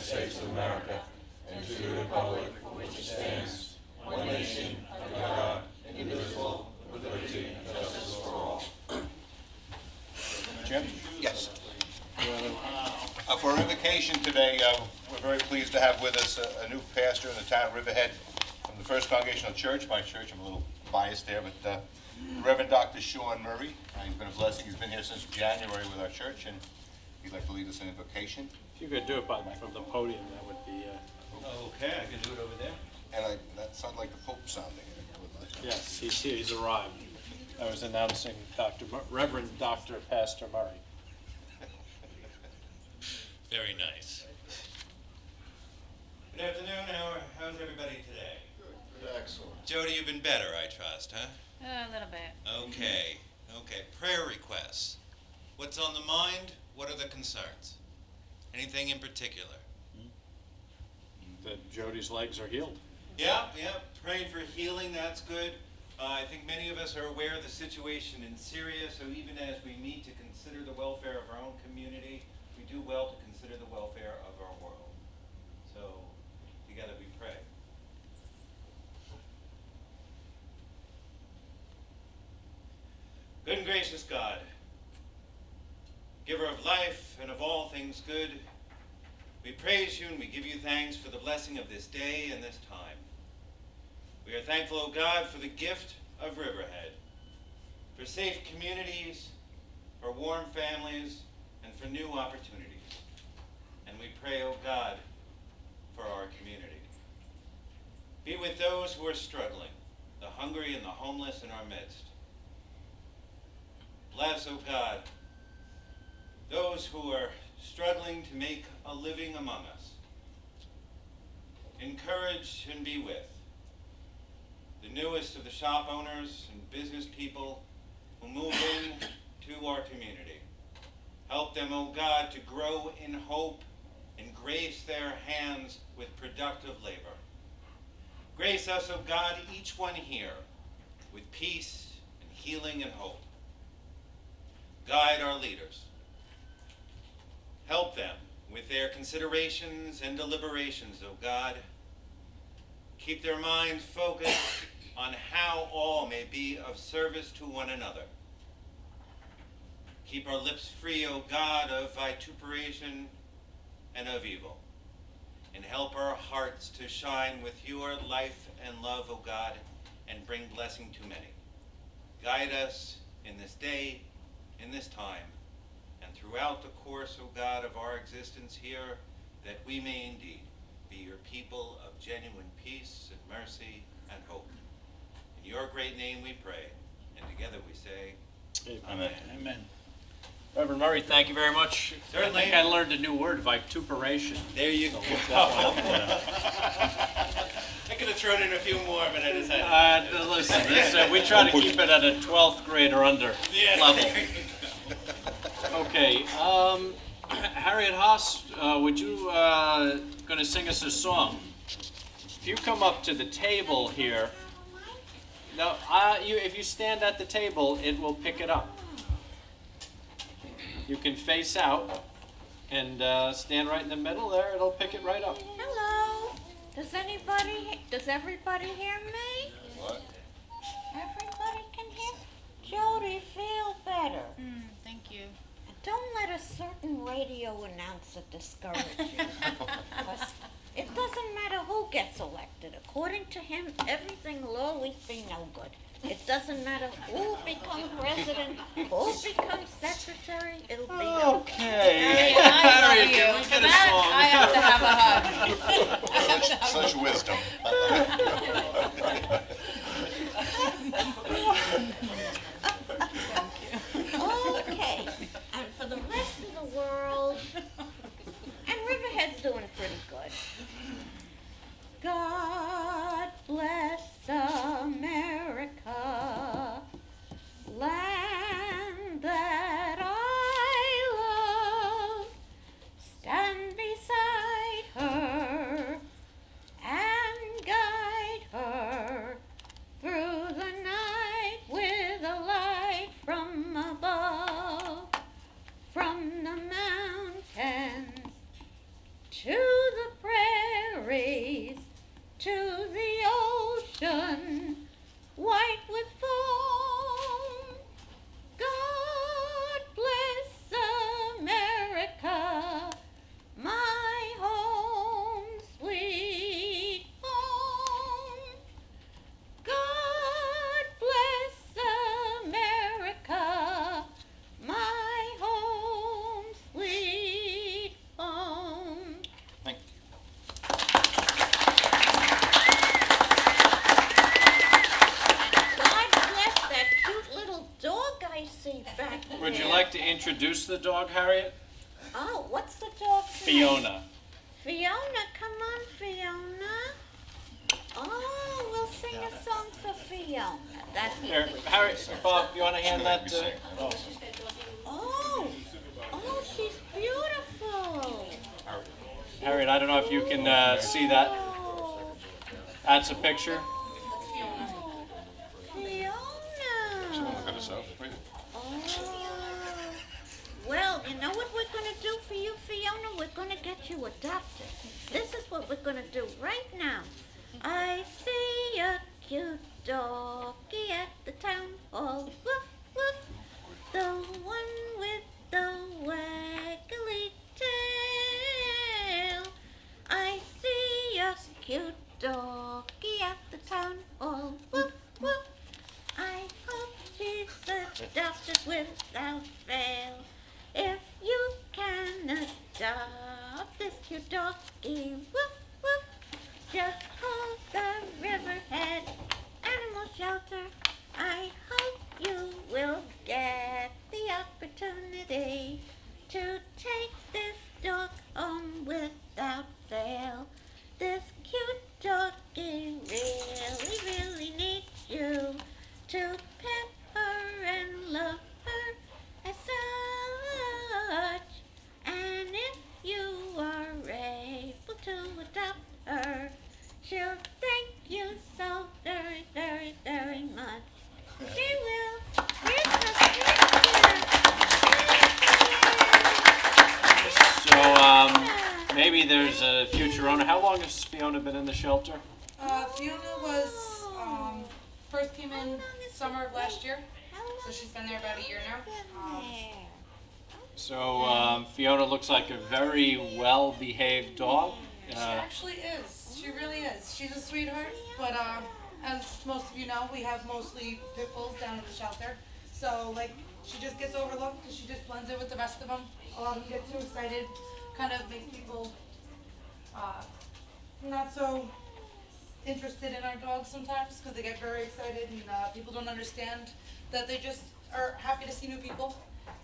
States of America and to the republic for which it stands, one nation, under God, indivisible, with liberty and justice for all. Jim? Yes. For our invocation today, we're very pleased to have with us a new pastor in the town of Riverhead from the First Congregational Church, my church. I'm a little biased there, but Reverend Dr. Sean Murray. He's been a blessing. He's been here since January with our church, and he'd like to lead us in invocation. If you could do it from the podium, that would be... Okay, I can do it over there. And that sounded like the Pope sounding. Yes, he's here. He's arrived. I was announcing Reverend Dr. Pastor Murray. Very nice. Good afternoon. How's everybody today? Good. Excellent. Jody, you've been better, I trust, huh? A little bit. Okay. Prayer requests. What's on the mind? What are the concerns? Anything in particular? That Jody's legs are healed. Yeah. Praying for healing, that's good. I think many of us are aware of the situation in Syria, so even as we meet to consider the welfare of our own community, we do well to consider the welfare of our world. So, together we pray. Good and gracious God, giver of life and of all things good, we praise you and we give you thanks for the blessing of this day and this time. We are thankful, O God, for the gift of Riverhead, for safe communities, for warm families, and for new opportunities. And we pray, O God, for our community. Be with those who are struggling, the hungry and the homeless in our midst. Bless, O God, those who are struggling to make a living among us. Encourage and be with the newest of the shop owners and business people who move in to our community. Help them, O God, to grow in hope and grace their hands with productive labor. Grace us, O God, each one here with peace and healing and hope. Guide our leaders. Help them with their considerations and deliberations, O God. Keep their minds focused on how all may be of service to one another. Keep our lips free, O God, of vituperation and of evil. And help our hearts to shine with your life and love, O God, and bring blessing to many. Guide us in this day, in this time, and throughout the course, O God, of our existence here, that we may indeed be your people of genuine peace and mercy and hope. In your great name we pray, and together we say, Amen. Amen. Reverend Murray, thank you very much. Certainly. I think I learned a new word, vituperation. There you go. I could have thrown in a few more, but I decided. Listen, we try to keep it at a 12th grade or under level. Okay, Harriet Haas, would you going to sing us a song? If you come up to the table here, no, if you stand at the table, it will pick it up. You can face out and stand right in the middle there. It'll pick it right up. Hello. Does everybody hear me? What? Everybody can hear? Jody, feel better. Thank you. Don't let a certain radio announcer discourage you. 'Cause it doesn't matter who gets elected. According to him, everything will always be no good. It doesn't matter who becomes president, who becomes secretary, it'll be no good. Okay. I love you. can we For get a that, song? I have to have a hug. Such wisdom. Okay, and for the rest of the world, and Riverhead's doing pretty good. God bless America, land that I love. Stand beside her and guide her introduce the dog, Harriet? Oh, what's the dog's name? Fiona. Fiona, come on, Fiona. Oh, we'll sing a song for Fiona. That's Here, Harriet, Bob, you want to hand that to? Oh. Oh, oh, she's beautiful. Harriet, I don't know if you can see that. Oh, That's a picture. Fiona. Someone look at herself, please. Oh. Well, you know what we're going to do for you, Fiona? We're going to get you adopted. This is what we're going to do right now. I see a cute doggy at the town hall. Woof, woof. The one with the waggly tail. I see a cute doggy at the town hall. Woof, woof. I hope she's adopted without fail. If you can adopt this cute doggy, woof, woof, just call the Riverhead Animal Shelter. I hope you will get the opportunity to take this dog home without fail. This cute doggy really, really needs you to pet her and love her as such. And if you are able to adopt her, she'll thank you so very, very, very much. She will. Here's So maybe there's a future owner. How long has Fiona been in the shelter? Fiona was, first came in summer of last year, so she's been there about a year now. So Fiona looks like a very well-behaved dog. She actually is. She really is. She's a sweetheart, but as most of you know, we have mostly pit bulls down at the shelter. So, like, she just gets overlooked because she just blends in with the rest of them. A lot of them get too excited, kind of make people not so interested in our dogs sometimes because they get very excited and people don't understand that they just are happy to see new people.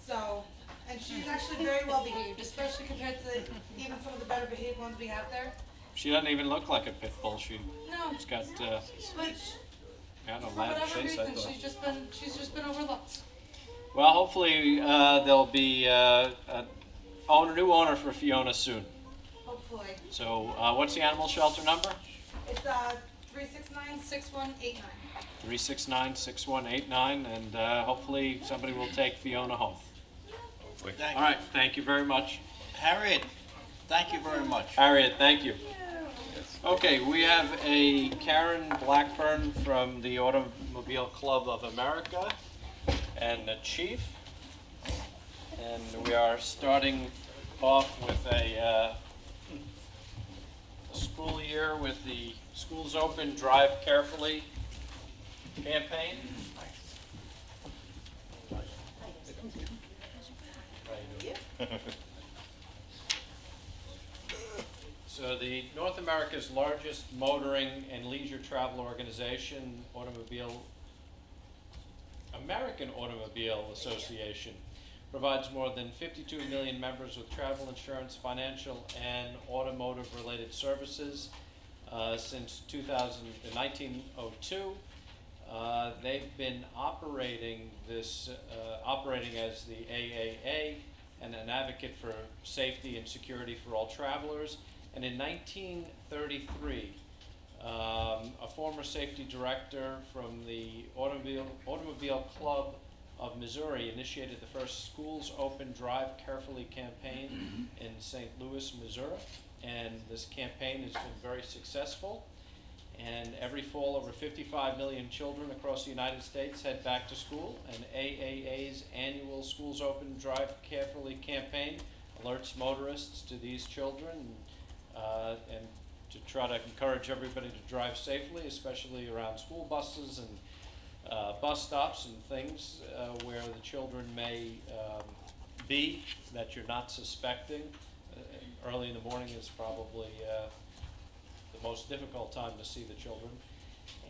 So, and she's actually very well behaved, especially compared to even some of the better behaved ones we have there. She doesn't even look like a pit bull. She's No, got, but I don't know, for loud whatever face, I reason, thought. she's just been overlooked. Well, hopefully there'll be a new owner for Fiona soon. Hopefully. So what's the animal shelter number? It's 369-6189. 369-6189, and hopefully somebody will take Fiona home. Thank All right, thank you very much. Harriet, thank you very much. Harriet, thank you. Okay, we have a Karen Blackburn from the Automobile Club of America and the chief. And we are starting off with a school year with the Schools Open, Drive Carefully campaign. So the North America's largest motoring and leisure travel organization, American Automobile Association, provides more than 52 million members with travel insurance, financial, and automotive-related services since 1902. They've been operating as the AAA and an advocate for safety and security for all travelers. And in 1933, a former safety director from the Automobile Club of Missouri initiated the first Schools Open, Drive Carefully campaign in St. Louis, Missouri. And this campaign has been very successful. And every fall, over 55 million children across the United States head back to school. And AAA's annual Schools Open, Drive Carefully campaign alerts motorists to these children and to try to encourage everybody to drive safely, especially around school buses and bus stops and things where the children may be that you're not suspecting. Early in the morning is probably the most difficult time to see the children.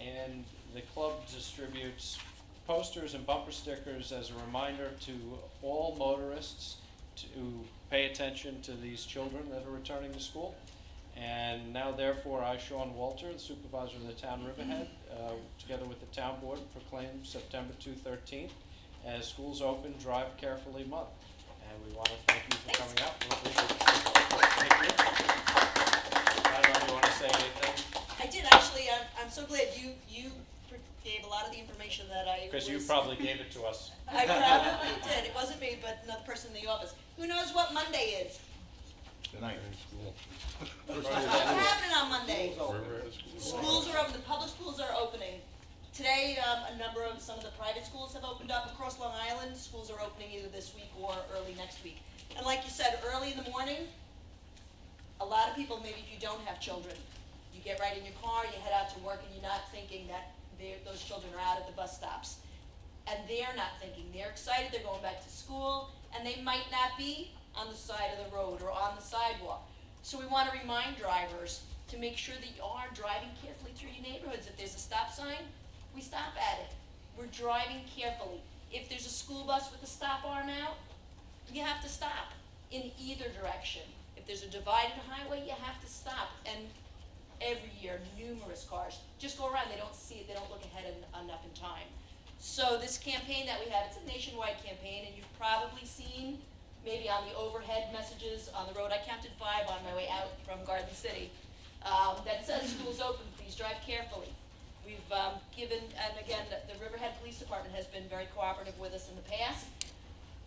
And the club distributes posters and bumper stickers as a reminder to all motorists to pay attention to these children that are returning to school. And now therefore, I, Sean Walter, the supervisor of the town Riverhead, together with the town board, proclaim September 13th as Schools Open, Drive Carefully Month. And we want to thank you for coming out. We appreciate it. Thank you. I don't know if you want to say anything, I did actually. I'm so glad you gave a lot of the information that I because you probably gave it to us. I probably did. It wasn't me, but another person in the office. Who knows what Monday is? Tonight. What's happening on Monday? Schools are open. The public schools are opening. Today, some of the private schools have opened up across Long Island. Schools are opening either this week or early next week. And like you said, early in the morning, a lot of people, maybe if you don't have children, you get right in your car, you head out to work, and you're not thinking that those children are out at the bus stops. And they're not thinking. They're excited, they're going back to school, and they might not be on the side of the road or on the sidewalk. So we want to remind drivers to make sure that you are driving carefully through your neighborhoods. If there's a stop sign, we stop at it. We're driving carefully. If there's a school bus with a stop arm out, you have to stop in either direction. If there's a divided highway, you have to stop. And every year, numerous cars just go around. They don't see it. They don't look ahead enough in time. So this campaign that we have, it's a nationwide campaign, and you've probably seen maybe on the overhead messages on the road. I counted 5 on my way out from Garden City that says schools open, please drive carefully. We've given, and again, the Riverhead Police Department has been very cooperative with us in the past,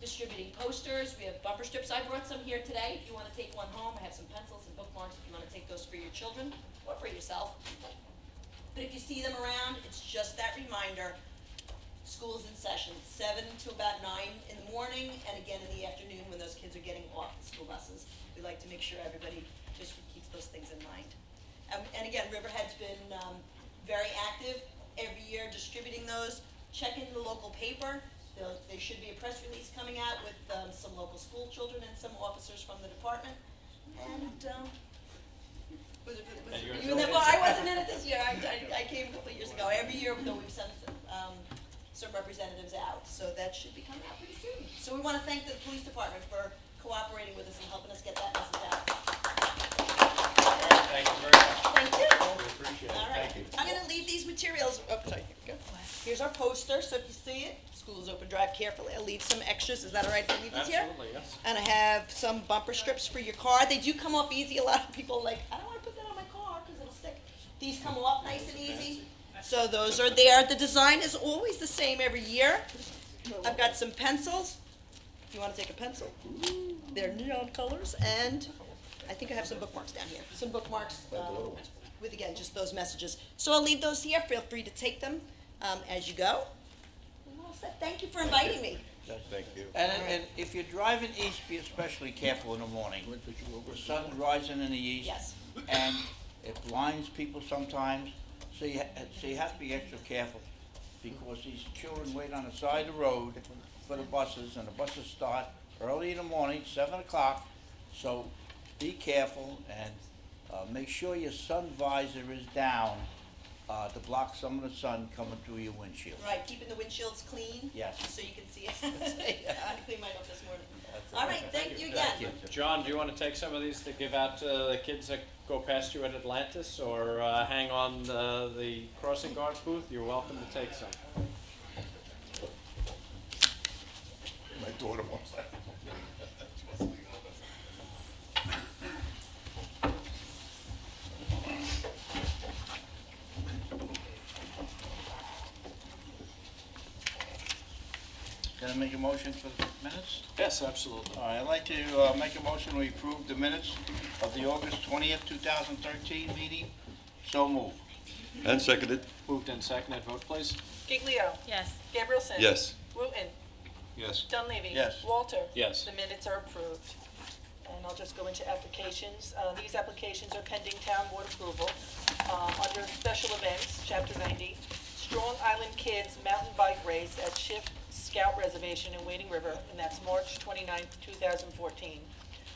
distributing posters. We have bumper strips. I brought some here today. If you want to take one home, I have some pencils and bookmarks if you want to take those for your children or for yourself. But if you see them around, it's just that reminder. School's in session, 7 to about 9 in the morning, and again in the afternoon when those kids are getting off the school buses. We like to make sure everybody just keeps those things in mind. And again, Riverhead's been very active every year distributing those. Check in the local paper. There should be a press release coming out with some local school children and some officers from the department. And I wasn't in it this year. I came a couple of years ago. Every year, though, we've sent some representatives out, so that should be coming out pretty soon. So we want to thank the police department for cooperating with us and helping us get that message out. Thank you very much. Thank you. We appreciate it. All right. Thank you. I'm going to leave these materials. Oh, sorry. Here we go. Here's our poster, so if you see it, Schools Open, Drive Carefully. I'll leave some extras. Is that all right if I leave these here? Absolutely, yes. And I have some bumper strips for your car. They do come off easy. A lot of people are like, I don't want to put that on my car because it'll stick. These come off nice and easy. So those are there. The design is always the same every year. I've got some pencils. If you want to take a pencil. They're neon colors. And I think I have some bookmarks down here. Some bookmarks with, again, just those messages. So I'll leave those here. Feel free to take them as you go. I'm all set. Thank you for inviting me. Thank you. And if you're driving east, be especially careful in the morning. The sun's rising in the east. Yes. And it blinds people sometimes, so you have to be extra careful, because these children wait on the side of the road for the buses, and the buses start early in the morning, 7 o'clock, so be careful and make sure your sun visor is down to block some of the sun coming through your windshield. Right, keeping the windshields clean. Yes. So you can see it. I cleaned mine up this morning. All right, thank you again. Thank you. John, do you want to take some of these to give out to the kids that go past you at Atlantis, or hang on the crossing guard booth? You're welcome to take some. My daughter wants that. Can I make a motion for the minutes? Yes, absolutely. All right, I'd like to make a motion we approve the minutes of the August 20th, 2013 meeting. So moved. And seconded. Moved and seconded. Vote, please. Giglio. Yes. Gabrielson. Yes. Wooten. Yes. Dunleavy. Yes. Walter. Yes. The minutes are approved. And I'll just go into applications. These applications are pending town board approval. Under special events, Chapter 90, Strong Island Kids Mountain Bike Race at Shift Scout Reservation in Wading River, and that's March 29th, 2014.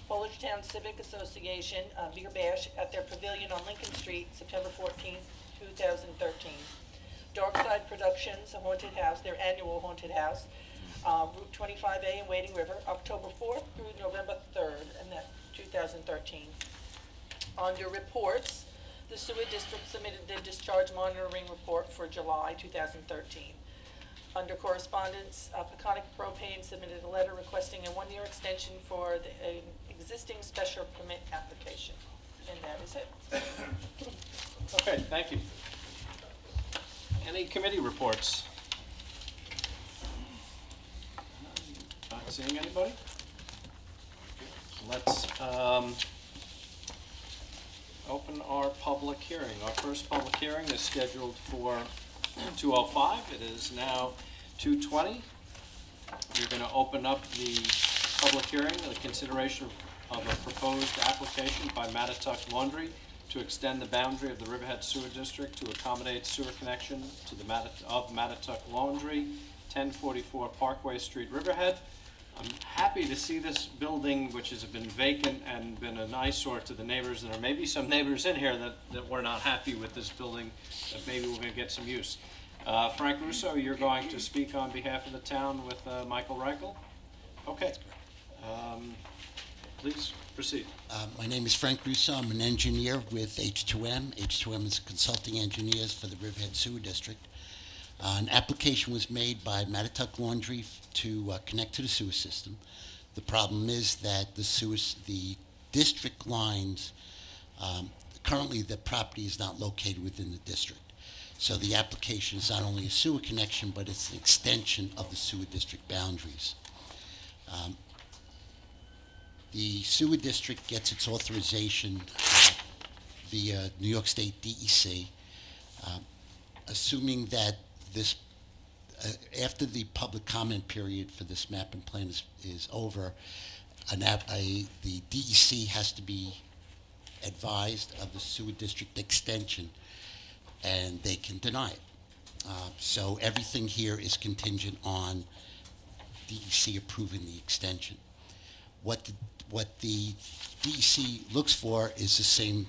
Polish Town Civic Association, Beer Bash at their pavilion on Lincoln Street, September 14th, 2013. Darkside Productions, a haunted house, their annual haunted house, Route 25A in Wading River, October 4th through November 3rd, and that's 2013. Under reports, the sewer district submitted the discharge monitoring report for July 2013. Under correspondence, Peconic Propane submitted a letter requesting a one-year extension for an existing special permit application. And that is it. Okay, thank you. Any committee reports? Not seeing anybody? Let's open our public hearing. Our first public hearing is scheduled for 2:05. It is now 2:20. We're going to open up the public hearing, the consideration of a proposed application by Mattituck Laundry to extend the boundary of the Riverhead Sewer District to accommodate sewer connection to the Mattituck Laundry, 1044 Parkway Street, Riverhead. I'm happy to see this building, which has been vacant and been an eyesore to the neighbors. And there may be some neighbors in here that were not happy with this building, that maybe we're going to get some use. Frank Russo, you're going to speak on behalf of the town with Michael Reichel? Okay. Please proceed. My name is Frank Russo. I'm an engineer with H2M. H2M is consulting engineers for the Riverhead Sewer District. An application was made by Mattituck Laundry to connect to the sewer system. The problem is that the district lines, currently the property is not located within the district. So the application is not only a sewer connection, but it's an extension of the sewer district boundaries. The sewer district gets its authorization via New York State DEC, assuming that this, after the public comment period for this map and plan is over, the DEC has to be advised of the sewer district extension, and they can deny it. So everything here is contingent on DEC approving the extension. What the DEC looks for is the same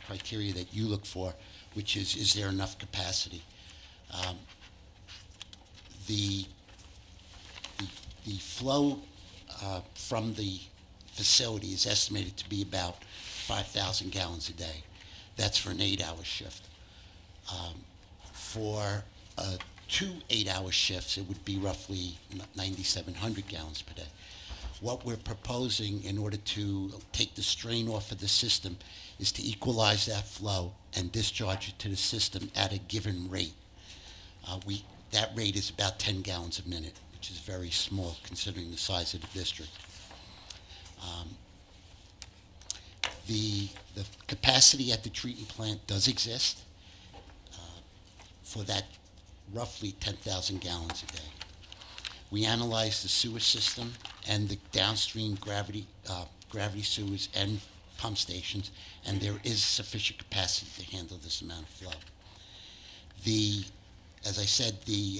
criteria that you look for, which is there enough capacity? The flow from the facility is estimated to be about 5,000 gallons a day. That's for an 8-hour shift. For 2 8-hour shifts, it would be roughly 9,700 gallons per day. What we're proposing in order to take the strain off of the system is to equalize that flow and discharge it to the system at a given rate. That rate is about 10 gallons a minute, which is very small considering the size of the district. The capacity at the treatment plant does exist for that roughly 10,000 gallons a day. We analyzed the sewer system and the downstream gravity sewers and pump stations, and there is sufficient capacity to handle this amount of flow. As I said, the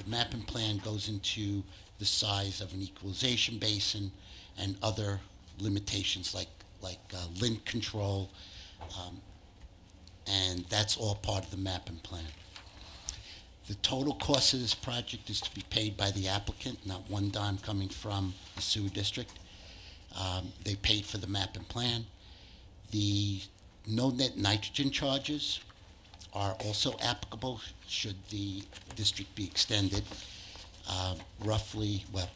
map and plan goes into the size of an equalization basin and other limitations like lint control, and that's all part of the map and plan. The total cost of this project is to be paid by the applicant, not one dime coming from the sewer district. They paid for the map and plan. The no net nitrogen charges are also applicable should the district be extended.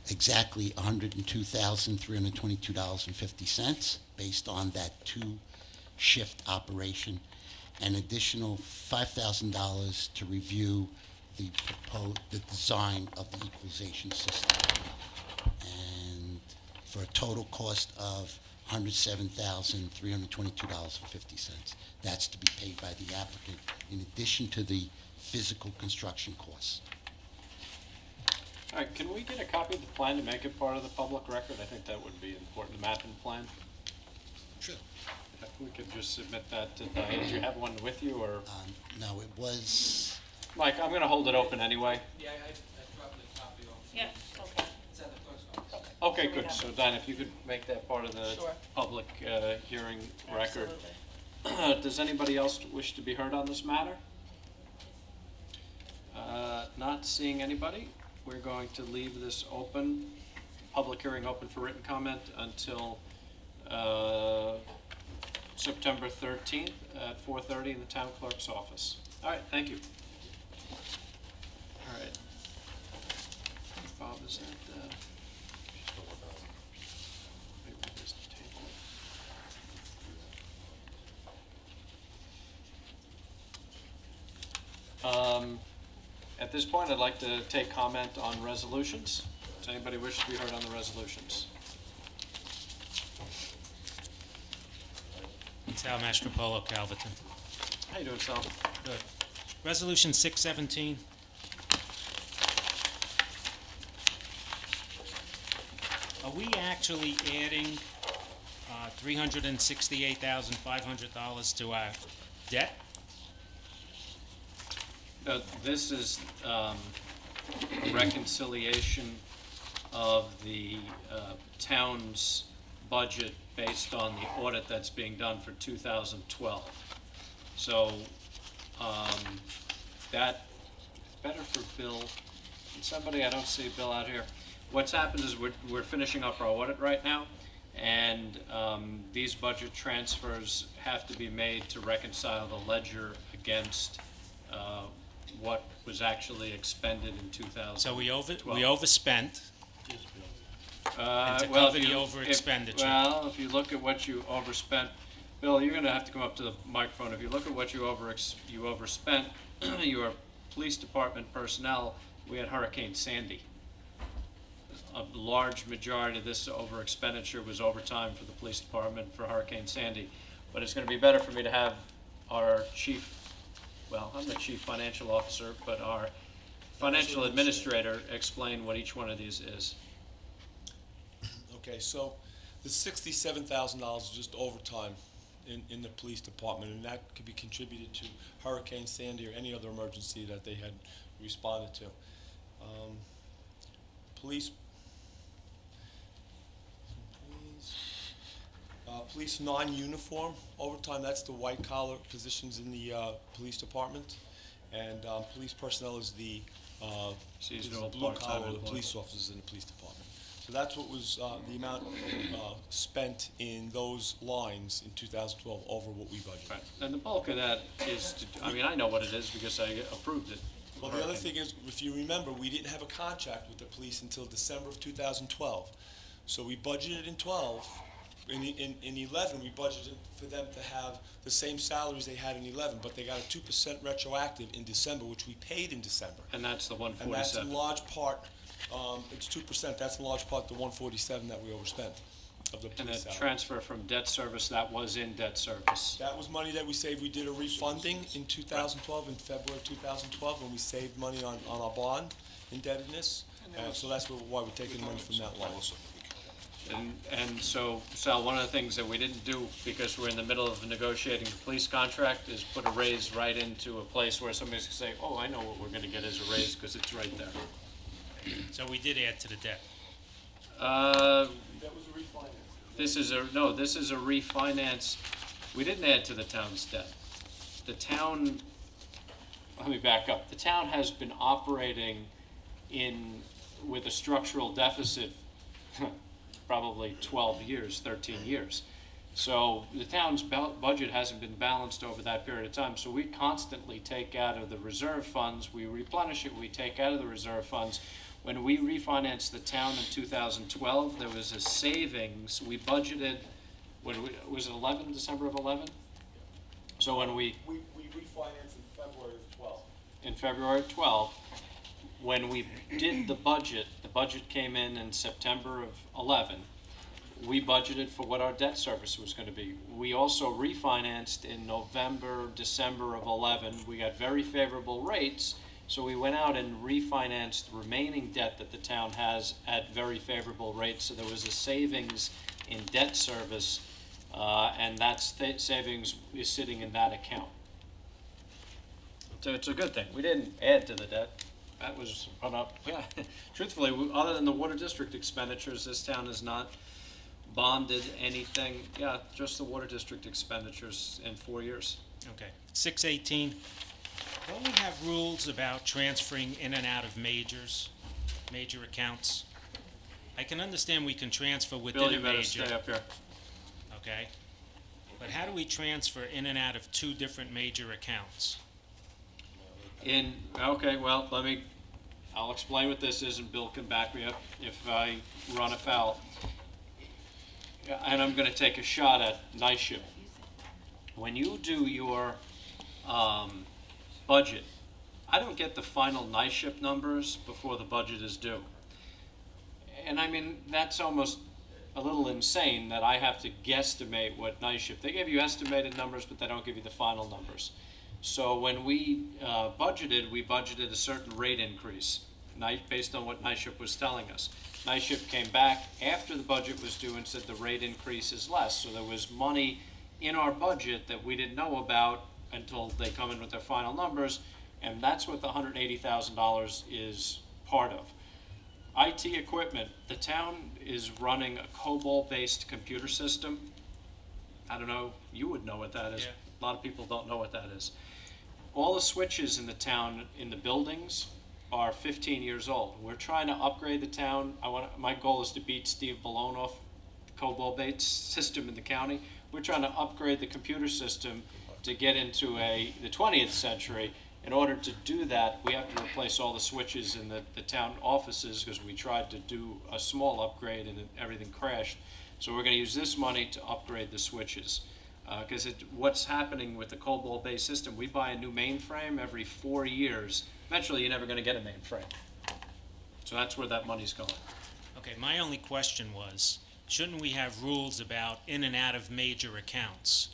Exactly $102,322.50 based on that 2-shift operation, an additional $5,000 to review the design of the equalization system, and for a total cost of $107,322.50. That's to be paid by the applicant in addition to the physical construction costs. All right, can we get a copy of the plan to make it part of the public record? I think that would be important, the map and plan. Sure. If we could just submit that to Diane. Do you have one with you, or? No, it was... Mike, I'm going to hold it open anyway. Yeah, I dropped the copy off. Yeah, okay. It's at the clerk's office. Okay, good. So, Diane, if you could make that part of the Sure. public hearing record. Absolutely. Does anybody else wish to be heard on this matter? Not seeing anybody, we're going to leave this open, public hearing open for written comment until September 13th at 4:30 in the town clerk's office. All right, thank you. All right. Bob, is that, maybe there's the table. At this point, I'd like to take comment on resolutions. Does anybody wish to be heard on the resolutions? Sal Mastropolo, Calverton. How you doing, Sal? Good. Resolution 617. Are we actually adding $368,500 to our debt? This is a reconciliation of the town's budget based on the audit that's being done for 2012. So that, better for Bill. Somebody, I don't see Bill out here. What's happened is we're finishing up our audit right now, and these budget transfers have to be made to reconcile the ledger against what was actually expended in 2012. So we overspent. And to well, cover the over expenditure. Well, if you look at what you overspent, Bill, you're going to have to come up to the microphone. If you look at what you overspent, your police department personnel, we had Hurricane Sandy. A large majority of this over expenditure was overtime for the police department for Hurricane Sandy. But it's going to be better for me to have our chief, well, I'm the chief financial officer, but our financial administrator explain what each one of these is. Okay, so the $67,000 is just overtime in the police department, and that could be contributed to Hurricane Sandy or any other emergency that they had responded to. Police non-uniform overtime, that's the white-collar positions in the police department, and police personnel is the Seasonal blue-collar part-time police officers in the police department. So that's what was the amount spent in those lines in 2012 over what we budgeted. Right. And the bulk of that is, I mean, I know what it is because I approved it. Well, the other thing is, if you remember, we didn't have a contract with the police until December of 2012. So we budgeted in 12. In 11, we budgeted for them to have the same salaries they had in 11, but they got a 2% retroactive in December, which we paid in December. And that's the And that's 147. in large part, it's 2%, that's in large part the 147 that we overspent of the And police that salary. transfer from debt service, that was in debt service. That was money that we saved. We did a refunding in 2012, in February 2012, when we saved money on our bond indebtedness. So that's why we're taking money from that line. And so, Sal, one of the things that we didn't do, because we're in the middle of negotiating the police contract, is put a raise right into a place where somebody's going to say, oh, I know what we're going to get as a raise, because it's right there. So we did add to the debt. That was a refinance. This is a refinance. We didn't add to the town's debt. The town, let me back up. The town has been operating with a structural deficit probably 12 years, 13 years. So the town's budget hasn't been balanced over that period of time. So we constantly take out of the reserve funds, we replenish it, we take out of the reserve funds. When we refinanced the town in 2012, there was a savings. We budgeted, was it December of 11? So when We refinanced in February of 12. in February of 12, when we did the budget came in September of 11. We budgeted for what our debt service was going to be. We also refinanced in November, December of 11. We got very favorable rates, so we went out and refinanced the remaining debt that the town has at very favorable rates. So there was a savings in debt service, and that savings is sitting in that account. So it's a good thing. We didn't add to the debt. That was run up. Yeah, truthfully, other than the water district expenditures, this town has not bonded anything. Yeah, just the water district expenditures in 4 years. Okay. 618. Don't we have rules about transferring in and out of major accounts? I can understand we can transfer within Bill, a you better major. stay up here. Okay? But how do we transfer in and out of two different major accounts? Okay, well, I'll explain what this is and Bill can back me up if I run afoul. And I'm gonna take a shot at NISHIP. When you do your, budget, I don't get the final NISHIP numbers before the budget is due. And I mean, that's almost a little insane that I have to guesstimate what NISHIP, they give you estimated numbers, but they don't give you the final numbers. So when we budgeted a certain rate increase, based on what NISHIP was telling us. NISHIP came back after the budget was due and said the rate increase is less. So there was money in our budget that we didn't know about until they come in with their final numbers, and that's what the $180,000 is part of. IT equipment, the town is running a COBOL-based computer system. I don't know, you would know what that is. Yeah. A lot of people don't know what that is. All the switches in the town, in the buildings, are 15 years old. We're trying to upgrade the town. My goal is to beat Steve Balonoff COBOL-based system in the county. We're trying to upgrade the computer system to get into the 20th century. In order to do that, we have to replace all the switches in the town offices because we tried to do a small upgrade and everything crashed. So we're going to use this money to upgrade the switches. Because what's happening with the COBOL-based system, we buy a new mainframe every 4 years. Eventually, you're never going to get a mainframe. So that's where that money's going. Okay, my only question was, shouldn't we have rules about in and out of major accounts?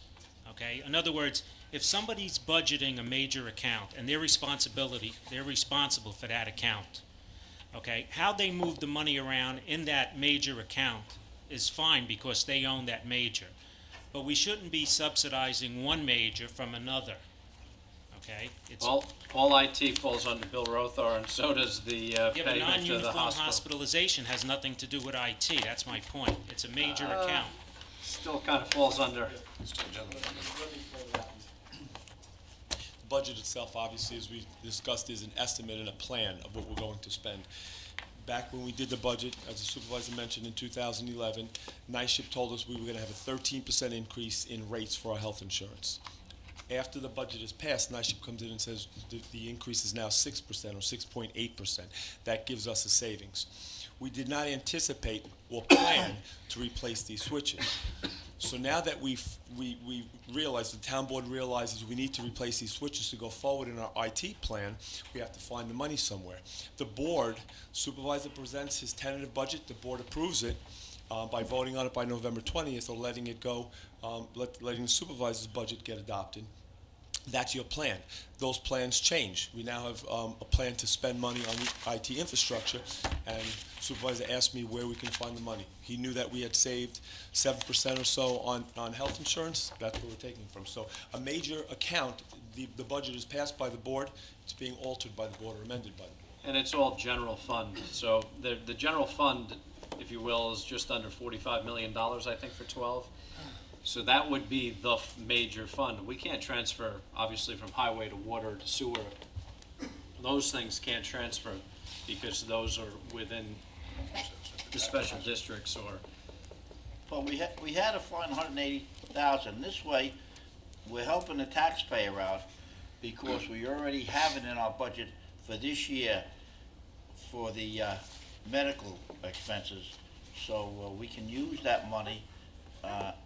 Okay, in other words, if somebody's budgeting a major account and they're responsible for that account, okay, how they move the money around in that major account is fine because they own that major. But we shouldn't be subsidizing one major from another, okay? All IT falls under Bill Rothar, and so does the Yeah, but payment to the non-uniform hospital. hospitalization has nothing to do with IT, that's my point. It's a major account. Still kind of falls under. The budget itself, obviously, as we discussed, is an estimate and a plan of what we're going to spend. Back when we did the budget, as the supervisor mentioned, in 2011, NISHIP told us we were going to have a 13% increase in rates for our health insurance. After the budget is passed, NISHIP comes in and says the increase is now 6% or 6.8%. That gives us a savings. We did not anticipate or plan to replace these switches. So now that we realized, the town board realizes we need to replace these switches to go forward in our IT plan, we have to find the money somewhere. The board, supervisor presents his tentative budget, the board approves it by voting on it by November 20th or letting it go, letting the supervisor's budget get adopted. That's your plan. Those plans change. We now have a plan to spend money on the IT infrastructure, and supervisor asked me where we can find the money. He knew that we had saved 7% or so on health insurance. That's where we're taking from. So a major account, the budget is passed by the board. It's being altered by the board or amended by the board. And it's all general fund. So the general fund, if you will, is just under $45 million, I think, for 12. So that would be the major fund. We can't transfer, obviously, from highway to water to sewer. Those things can't transfer because those are within the special districts or. Well, we had to find 180,000. This way, we're helping the taxpayer out because we already have it in our budget for this year for the medical expenses. So we can use that money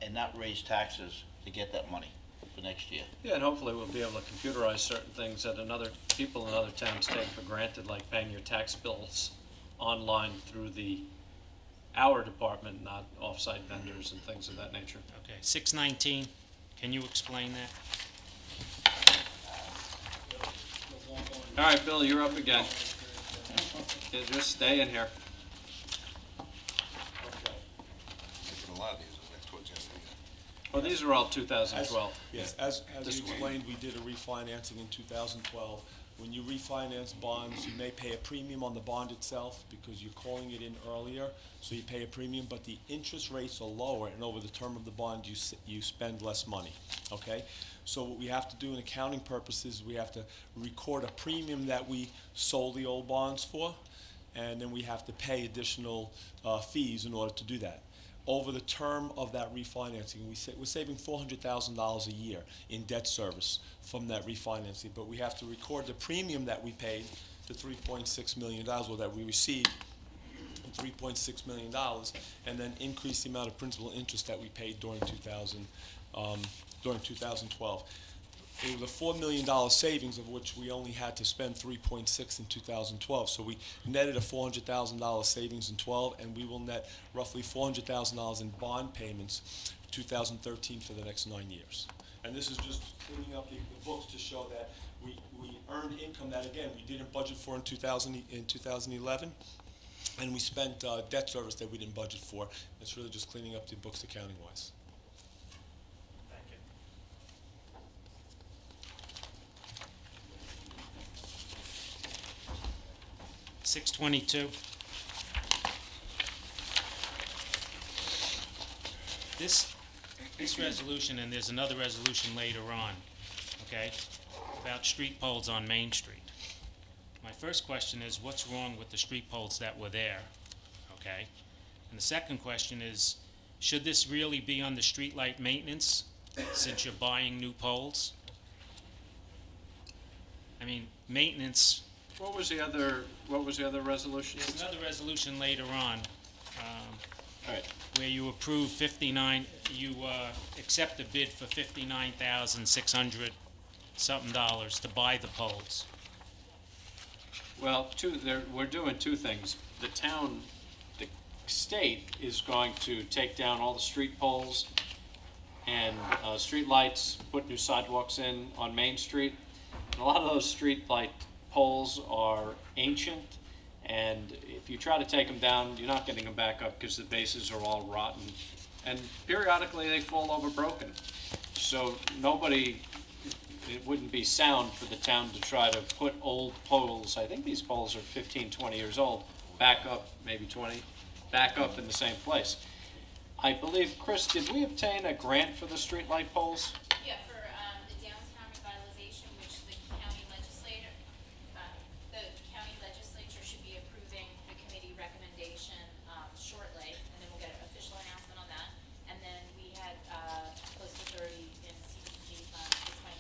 and not raise taxes to get that money for next year. Yeah, and hopefully we'll be able to computerize certain things that people in other towns take for granted, like paying your tax bills online through our department, not off-site vendors and things of that nature. Okay, 619, can you explain that? All right, Bill, you're up again. Yeah, just stay in here. A lot of these are next towards the end of the year. Well, these are all 2012. Yes, as This you one. explained, we did a refinancing in 2012. when you refinance bonds, you may pay a premium on the bond itself because you're calling it in earlier, so you pay a premium, but the interest rates are lower, and over the term of the bond, you spend less money, okay? So what we have to do in accounting purposes, we have to record a premium that we sold the old bonds for, and then we have to pay additional fees in order to do that. Over the term of that refinancing, we're saving $400,000 a year in debt service from that refinancing, but we have to record the premium that we paid, the $3.6 million, or that we received, $3.6 million, and then increase the amount of principal interest that we paid during 2012. It was a $4 million savings, of which we only had to spend 3.6 in 2012. So we netted a $400,000 savings in 12, and we will net roughly $400,000 in bond payments 2013 for the next 9 years. And this is just cleaning up the books to show that we earned income that, again, we didn't budget for in 2011, and we spent debt service that we didn't budget for. It's really just cleaning up the books accounting-wise. 622. This resolution, and there's another resolution later on, okay, about street poles on Main Street. My first question is, what's wrong with the street poles that were there, okay? And the second question is, should this really be on the streetlight maintenance since you're buying new poles? I mean, maintenance. What was the other resolution? There's another resolution later on, Right. where you approve accept a bid for $59,600 something to buy the poles. Well, we're doing two things. The state is going to take down all the street poles and street lights, put new sidewalks in on Main Street. And a lot of those street light poles are ancient, and if you try to take them down, you're not getting them back up because the bases are all rotten, and periodically they fall over broken. So it wouldn't be sound for the town to try to put old poles, I think these poles are 15, 20 years old, back up, maybe 20, back up in the same place. I believe, Chris, did we obtain a grant for the streetlight poles? Yeah, for the downtown revitalization, which the county legislature should be approving the committee recommendation shortly, and then we'll get an official announcement on that. And then we had close to 30 in CDBG funds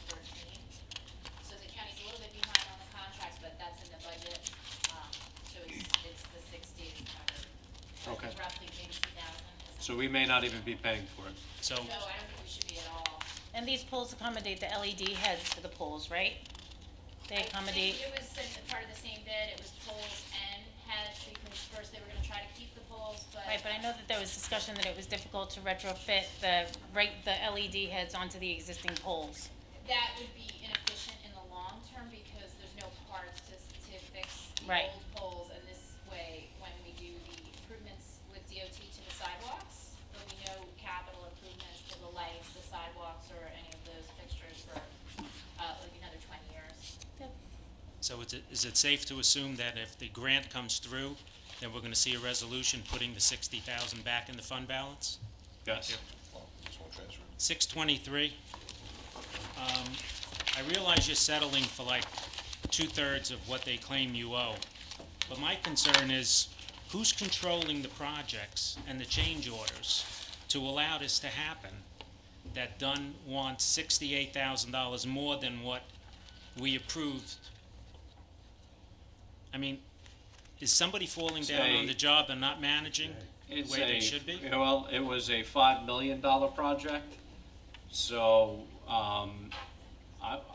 for 2013. So the county's a little bit behind on the contracts, but that's in the budget. So it's the 60 is covered. Okay. Roughly maybe 2,000. So we may not even be paying for it. So, No, I don't think we should be at all. And these poles accommodate the LED heads for the poles, right? They accommodate, It was part of the same bid, it was poles and heads, because first they were gonna try to keep the poles, but. right, but I know that there was discussion that it was difficult to retrofit the LED heads onto the existing poles. That would be inefficient in the long term, because there's no parts to fix the Right. old poles, and this way, when we do the improvements with DOT to the sidewalks, there'll be no capital improvements to the lights, the sidewalks, or any of those fixtures for, like another 20 years. so is it safe to assume that if the grant comes through, then we're going to see a resolution putting the $60,000 back in the fund balance? Yes. Well, just won't transfer. 623. I realize you're settling for like 2/3 of what they claim you owe, but my concern is who's controlling the projects and the change orders to allow this to happen? That Dunn wants $68,000 more than what we approved. I mean, is somebody falling down on the job and not managing the way they should be? Well, it was a $5 million project, so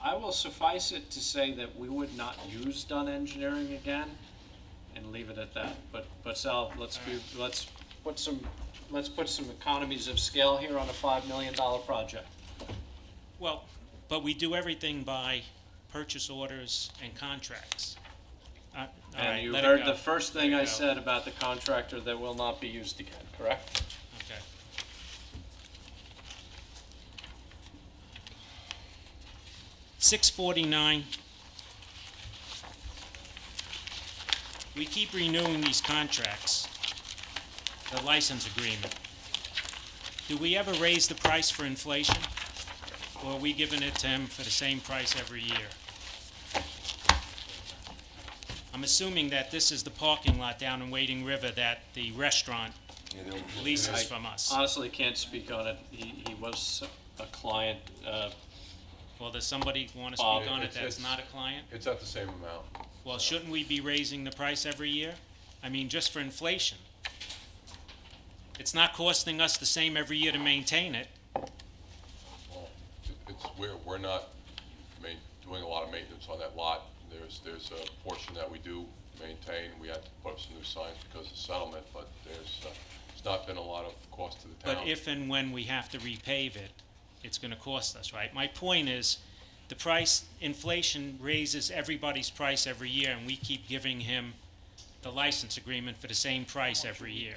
I will suffice it to say that we would not use Dunn Engineering again, and leave it at that. But Sal, let's put some economies of scale here on a $5 million project. Well, but we do everything by purchase orders and contracts. All And right, you let it heard go. the first thing Let it I go. said about the contractor that will not be used again, correct? Okay. $649. we keep renewing these contracts, the license agreement. Do we ever raise the price for inflation? Or are we giving it to him for the same price every year? I'm assuming that this is the parking lot down in Wading River that the restaurant leases from us. Honestly, can't speak on it. He was a client. Well, does somebody want to speak on it that's not a client? It's at the same amount. Well, shouldn't we be raising the price every year? I mean, just for inflation. It's not costing us the same every year to maintain it. Well, we're not doing a lot of maintenance on that lot. There's a portion that we do maintain. We had to put up some new signs because of settlement, but there's not been a lot of cost to the town. But if and when we have to repave it, it's going to cost us, right? My point is, the price, inflation raises everybody's price every year, and we keep giving him the license agreement for the same price every year.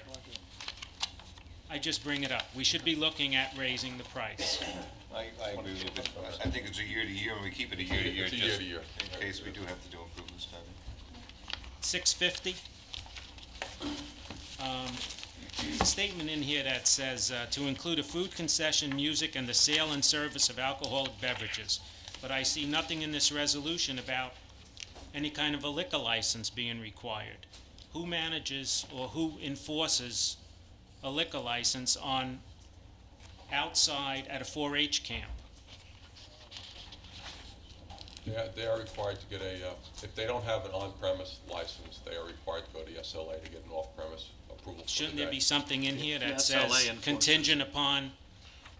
I just bring it up. We should be looking at raising the price. I agree with you. I think it's a year to year, and we keep it a year to year. It's a year to year. In case we do have to do improvements to it. $650. A statement in here that says to include a food concession, music, and the sale and service of alcoholic beverages. But I see nothing in this resolution about any kind of a liquor license being required. Who manages or who enforces a liquor license on outside at a 4-H camp? They are required to get if they don't have an on-premise license, they are required to go to the SLA to get an off-premise approval for the Shouldn't there day. be something in here The that SLA says enforces. contingent upon?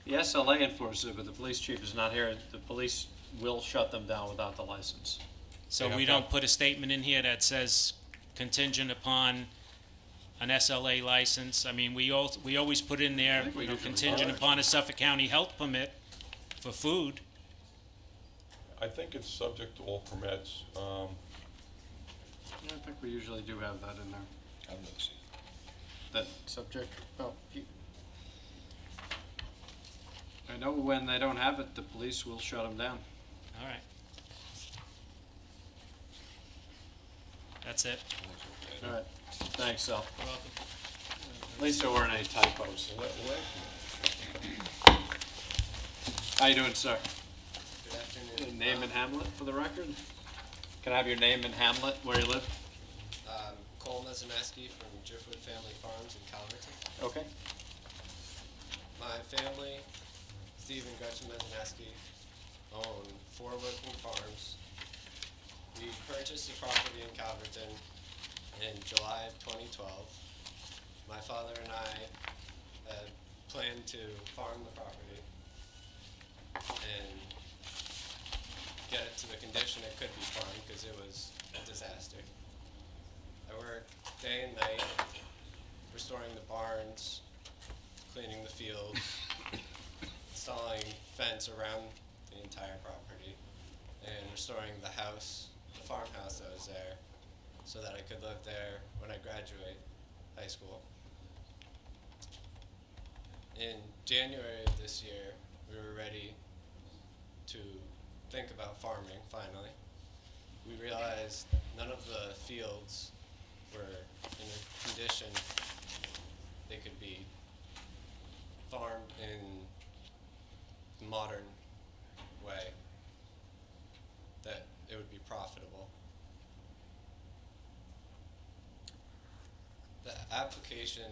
The SLA enforces it, but the police chief is not here. The police will shut them down without the license. So They we have don't to- put a statement in here that says contingent upon an SLA license? I mean, we always put in there, think we you know, usually contingent do. upon a Suffolk County health permit for food. I think it's subject to all permits. I think we usually do have that in there. I've never seen That subject, I know when they don't have it, the police will shut them down. All right. That's it. All right, thanks, Sal. You're welcome. At least there weren't any typos. How you doing, sir? Good afternoon. Name and hamlet for the record? Can I have your name and hamlet, where you live? Cole Mezaneski from Driftwood Family Farms in Calverton. Okay. My family, Steve and Gretchen Mezaneski, own 4 working farms. We purchased the property in Calverton in July of 2012. My father and I had planned to farm the property and get it to the condition it could be farmed because it was a disaster. I worked day and night restoring the barns, cleaning the fields, installing fence around the entire property, and restoring the house, the farmhouse that was there, so that I could live there when I graduate high school. In January of this year, we were ready to think about farming, finally. We realized none of the fields were in a condition they could be farmed in a modern way that it would be profitable. The application,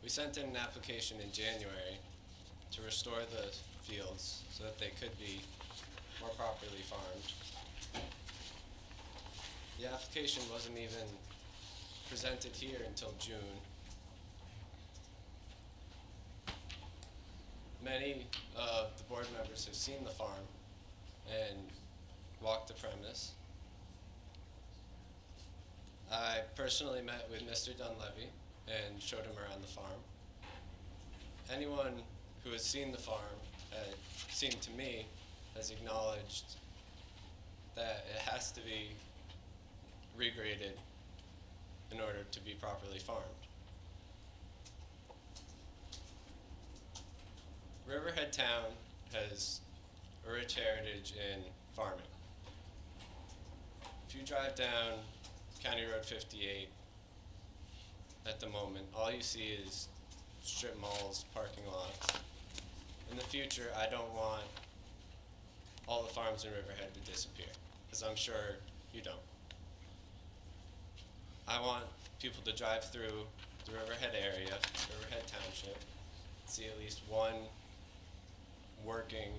we sent in an application in January to restore the fields so that they could be more properly farmed. The application wasn't even presented here until June. Many of the board members have seen the farm and walked the premise. I personally met with Mr. Dunleavy and showed him around the farm. Anyone who has seen the farm, it seemed to me, has acknowledged that it has to be regraded in order to be properly farmed. Riverhead Town has a rich heritage in farming. If you drive down County Road 58, at the moment, all you see is strip malls, parking lots. In the future, I don't want all the farms in Riverhead to disappear, as I'm sure you don't. I want people to drive through the Riverhead area, Riverhead Township, see at least one working,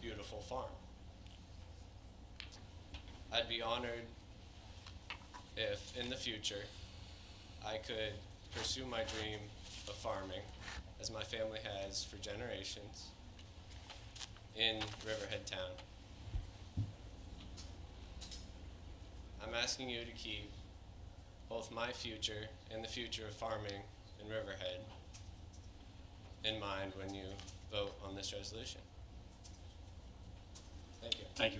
beautiful farm. I'd be honored if, in the future, I could pursue my dream of farming, as my family has for generations, in Riverhead Town. I'm asking you to keep both my future and the future of farming in Riverhead in mind when you vote on this resolution. Thank you. Thank you.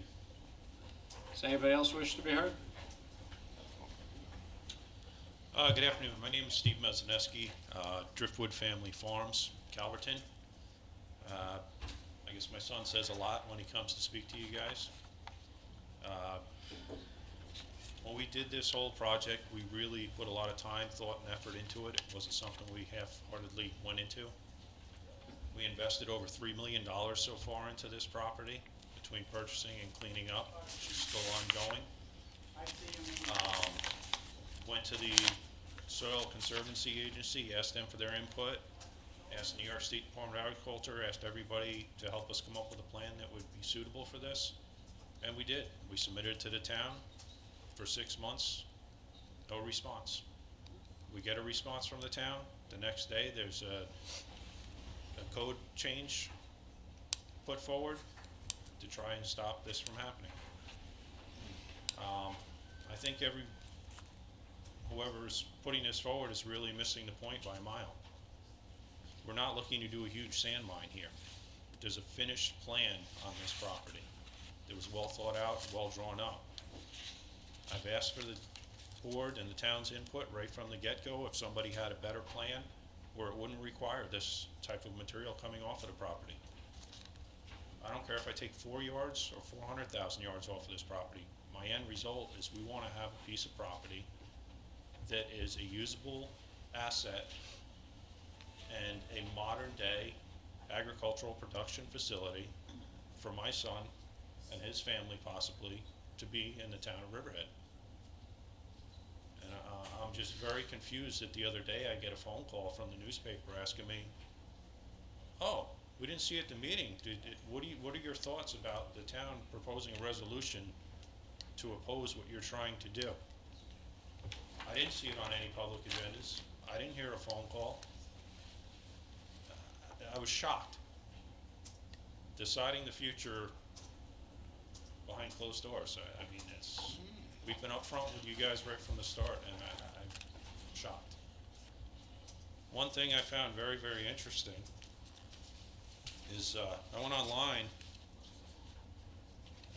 Does anybody else wish to be heard? Good afternoon. My name is Steve Mezaneski, Driftwood Family Farms, Calverton. I guess my son says a lot when he comes to speak to you guys. When we did this whole project, we really put a lot of time, thought, and effort into it. It wasn't something we half-heartedly went into. We invested over $3 million so far into this property, between purchasing and cleaning up, which is still ongoing. Went to the Soil Conservancy Agency, asked them for their input, asked the New York State Department of Agriculture, asked everybody to help us come up with a plan that would be suitable for this, and we did. We submitted it to the town for 6 months, no response. We get a response from the town. The next day, there's a code change put forward to try and stop this from happening. I think whoever is putting this forward is really missing the point by a mile. We're not looking to do a huge sand mine here. There's a finished plan on this property. It was well thought out, well drawn up. I've asked for the board and the town's input right from the get-go if somebody had a better plan where it wouldn't require this type of material coming off of the property. I don't care if I take 4 yards or 400,000 yards off of this property. My end result is we want to have a piece of property that is a usable asset and a modern day agricultural production facility for my son and his family possibly to be in the town of Riverhead. And I'm just very confused that the other day I get a phone call from the newspaper asking me, oh, we didn't see you at the meeting. What are your thoughts about the town proposing a resolution to oppose what you're trying to do? I didn't see it on any public agendas. I didn't hear a phone call. I was shocked. Deciding the future behind closed doors. I mean, we've been upfront with you guys right from the start, and I'm shocked. One thing I found very, very interesting is I went online.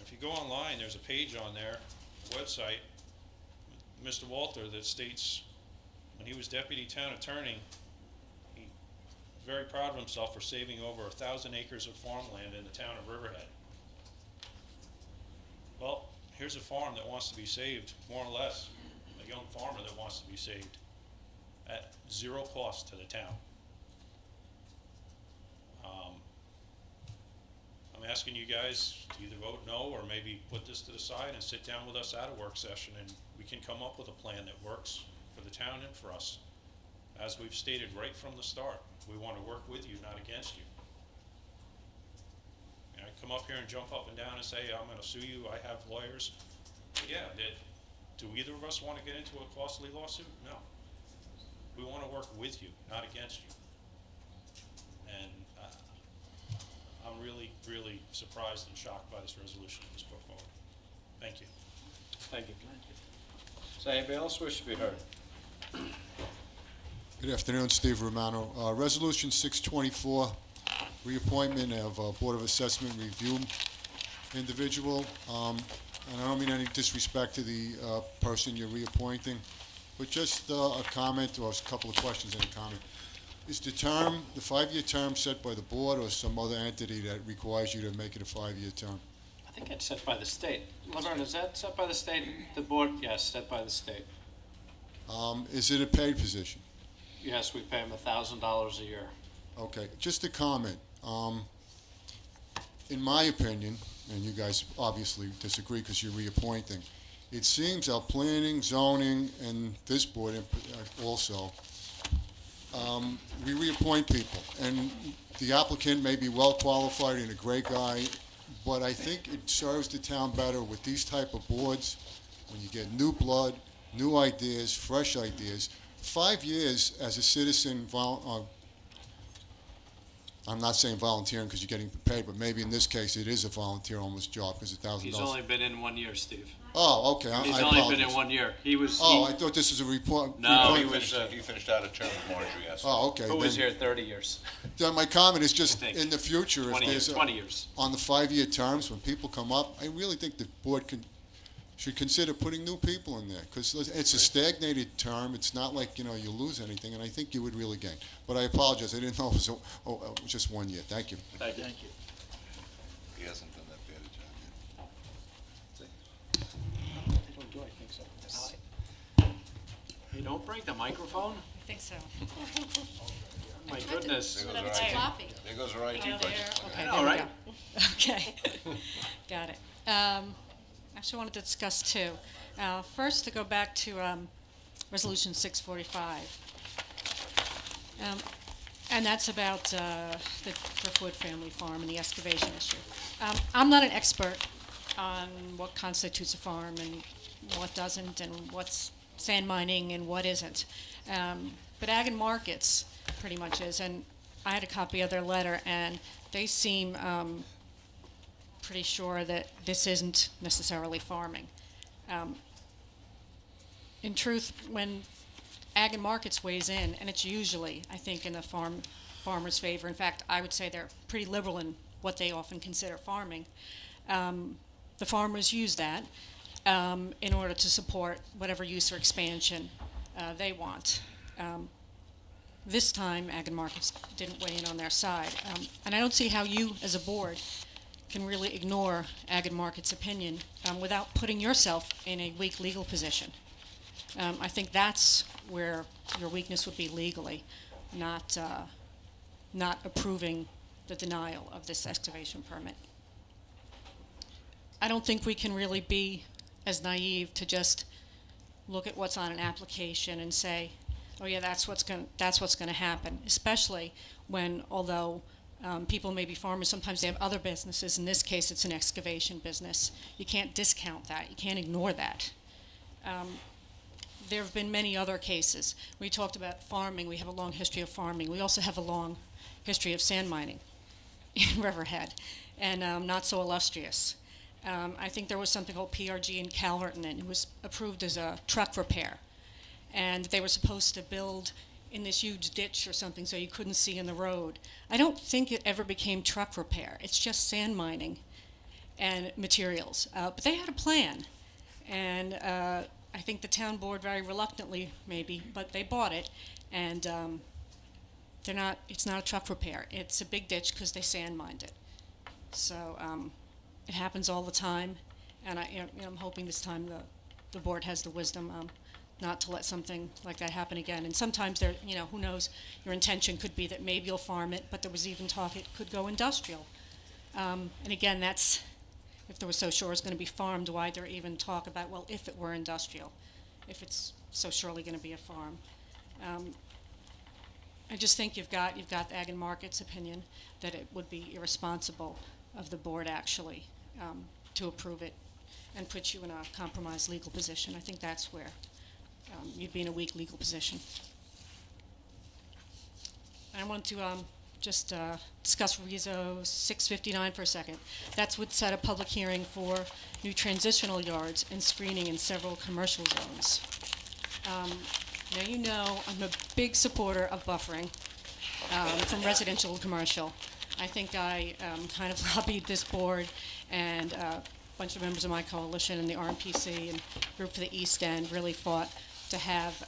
If you go online, there's a page on there, a website, Mr. Walter, that states when he was deputy town attorney, he was very proud of himself for saving over 1,000 acres of farmland in the town of Riverhead. Well, here's a farm that wants to be saved, more or less, a young farmer that wants to be saved at zero cost to the town. I'm asking you guys to either vote no or maybe put this to the side and sit down with us at a work session and we can come up with a plan that works for the town and for us. As we've stated right from the start, we want to work with you, not against you. And I come up here and jump up and down and say, I'm going to sue you, I have lawyers. But yeah, do either of us want to get into a costly lawsuit? No. We want to work with you, not against you. And I'm really, really surprised and shocked by this resolution that was put forward. Thank you. Thank you. Does anybody else wish to be heard? Good afternoon, Steve Romano. Resolution 624, reappointment of Board of Assessment Review individual. And I don't mean any disrespect to the person you're reappointing, but just a comment or a couple of questions and a comment. Is the term, the 5-year term set by the board or some other entity that requires you to make it a 5-year term? I think it's set by the state. Laverne, is that set by the state? The board, yes, set by the state. Is it a paid position? Yes, we pay them $1,000 a year. Okay, just a comment. In my opinion, and you guys obviously disagree because you're reappointing, it seems our planning, zoning, and this board also, we reappoint people. And the applicant may be well qualified and a great guy, but I think it serves the town better with these type of boards when you get new blood, new ideas, fresh ideas. 5 years as a citizen, I'm not saying volunteering because you're getting paid, but maybe in this case it is a volunteer almost job because $1,000. He's only been in 1 year, Steve. Oh, okay. He's I only apologize. been in 1 year. He was. Oh, I thought this was a report. No, he report- was. He finished out a term with Marjorie, yes. Oh, okay. Who was then- here 30 years? Then my comment is just I think. in the future, if 20 there's years. 20 years. on the 5-year terms when people come up, I really think the board should consider putting new people in there because it's a stagnated term. It's not like you lose anything, and I think you would really gain. But I apologize. I didn't know it was just 1 year. Thank you. Thank you. He hasn't done that bad a job yet. They don't do anything so. Hey, don't break the microphone. I think so. My goodness. There goes our IT. There goes our IT budget. Okay, All there we right. go. Okay, got it. Actually, I wanted to discuss two. First, to go back to Resolution 645. And that's about the Brookwood family farm and the excavation issue. I'm not an expert on what constitutes a farm and what doesn't and what's sand mining and what isn't. But Ag and Markets pretty much is, and I had a copy of their letter, and they seem pretty sure that this isn't necessarily farming. In truth, when Ag and Markets weighs in, and it's usually, I think, in the farmer's favor. In fact, I would say they're pretty liberal in what they often consider farming. The farmers use that in order to support whatever use or expansion they want. This time, Ag and Markets didn't weigh in on their side. And I don't see how you, as a board, can really ignore Ag and Markets' opinion without putting yourself in a weak legal position. I think that's where your weakness would be legally, not approving the denial of this excavation permit. I don't think we can really be as naive to just look at what's on an application and say, oh yeah, that's what's going to happen, especially when, although people may be farmers, sometimes they have other businesses. In this case, it's an excavation business. You can't discount that. You can't ignore that. There have been many other cases. We talked about farming. We have a long history of farming. We also have a long history of sand mining in Riverhead, and not so illustrious. I think there was something called PRG in Calverton, and it was approved as a truck repair. And they were supposed to build in this huge ditch or something so you couldn't see in the road. I don't think it ever became truck repair. It's just sand mining and materials. But they had a plan. And I think the town board very reluctantly, maybe, but they bought it. And it's not a truck repair. It's a big ditch because they sand mined it. So it happens all the time. And I'm hoping this time the board has the wisdom not to let something like that happen again. And sometimes who knows, your intention could be that maybe you'll farm it, but there was even talk it could go industrial. And again, that's, if there was so sure it's going to be farmed, why there even talk about, well, if it were industrial, if it's so surely going to be a farm. I just think you've got the Ag and Markets opinion that it would be irresponsible of the board actually to approve it and put you in a compromised legal position. I think that's where you'd be in a weak legal position. I want to just discuss Reso 659 for a second. That's what set a public hearing for new transitional yards and screening in several commercial zones. Now I'm a big supporter of buffering from residential to commercial. I think I kind of lobbied this board and a bunch of members of my coalition and the RMPC and Group for the East End really fought to have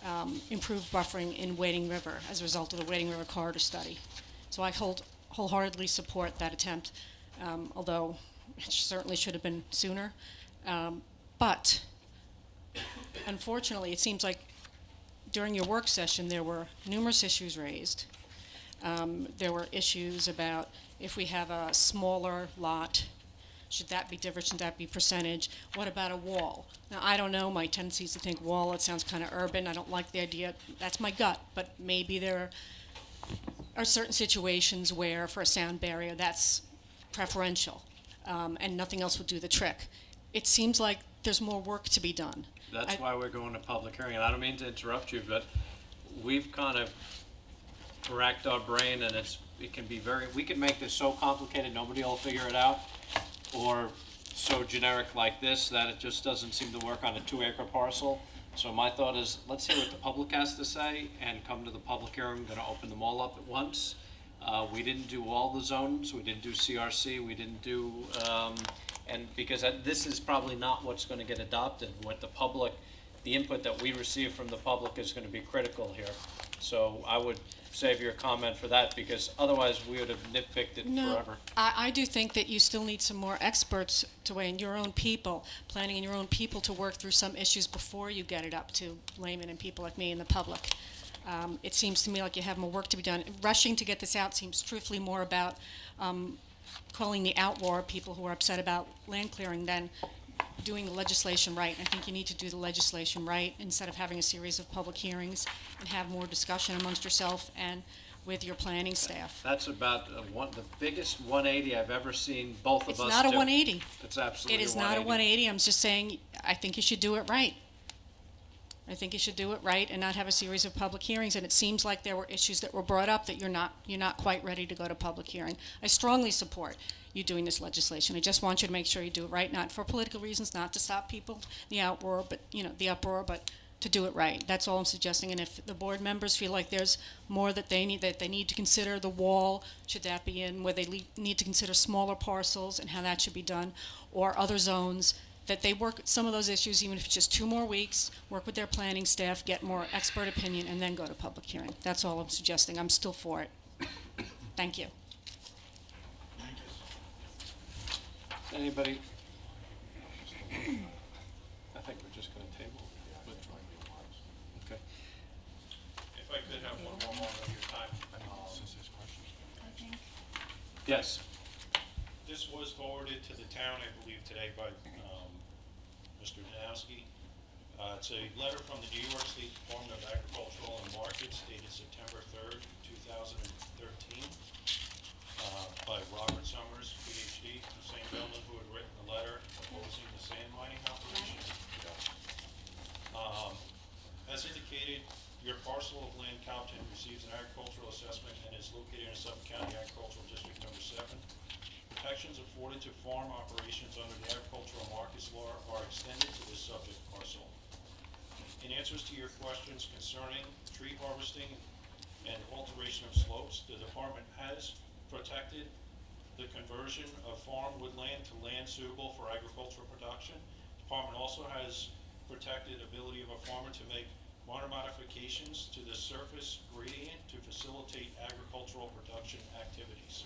improved buffering in Wading River as a result of the Wading River Corridor Study. So I wholeheartedly support that attempt, although It certainly should have been sooner. But unfortunately, it seems like during your work session, there were numerous issues raised. There were issues about if we have a smaller lot, should that be different? Should that be percentage? What about a wall? Now, I don't know. My tendency is to think wall. It sounds kind of urban. I don't like the idea. That's my gut. But maybe there are certain situations where, for a sound barrier, that's preferential, and nothing else would do the trick. It seems like there's more work to be done. That's why we're going to public hearing, and I don't mean to interrupt you, but we've kind of racked our brain, and it can be we could make this so complicated nobody will figure it out, or so generic like this that it just doesn't seem to work on a 2-acre parcel. So my thought is, let's hear what the public has to say and come to the public hearing. We're going to open them all up at once. We didn't do all the zones. We didn't do CRC. We didn't do, and because this is probably not what's going to get adopted. What the input that we receive from the public is going to be critical here. So I would save your comment for that, because otherwise we would have nitpicked it forever. I do think that you still need some more experts to weigh in, your own people, planning in your own people to work through some issues before you get it up to laymen and people like me and the public. It seems to me like you have more work to be done. Rushing to get this out seems truthfully more about calling the outlaw people who are upset about land clearing than doing the legislation right. I think you need to do the legislation right instead of having a series of public hearings, and have more discussion amongst yourself and with your planning staff. That's about the biggest 180 I've ever seen both of us do. It's not a 180. It's absolutely It is not a 180. I'm just saying, I think you should do it right. I think you should do it right and not have a series of public hearings. And it seems like there were issues that were brought up that you're not quite ready to go to public hearing. I strongly support you doing this legislation. I just want you to make sure you do it right, not for political reasons, not to stop people, the uproar, but to do it right. That's all I'm suggesting. And if the board members feel like there's more that they need to consider, the wall, should that be in, where they need to consider smaller parcels and how that should be done, or other zones, that they work some of those issues, even if it's just 2 more weeks, work with their planning staff, get more expert opinion, and then go to public hearing. That's all I'm suggesting. I'm still for it. Thank you. Anybody? I think we're just going to table it. Okay. If I could have one more moment of your time. Yes. This was forwarded to the town, I believe, today by Mr. Danowski. It's a letter from the New York State Department of Agricultural and Markets dated September 3rd, 2013, by Robert Summers, PhD, the same gentleman who had written the letter opposing the sand mining operation. As indicated, your parcel of land, Compton, receives an agricultural assessment and is located in Suffolk County Agricultural District Number 7. Protections afforded to farm operations under the Agricultural Markets Law are extended to this subject parcel. In answers to your questions concerning tree harvesting and alteration of slopes, the department has protected the conversion of farm woodland to land suitable for agricultural production. The department also has protected the ability of a farmer to make minor modifications to the surface gradient to facilitate agricultural production activities.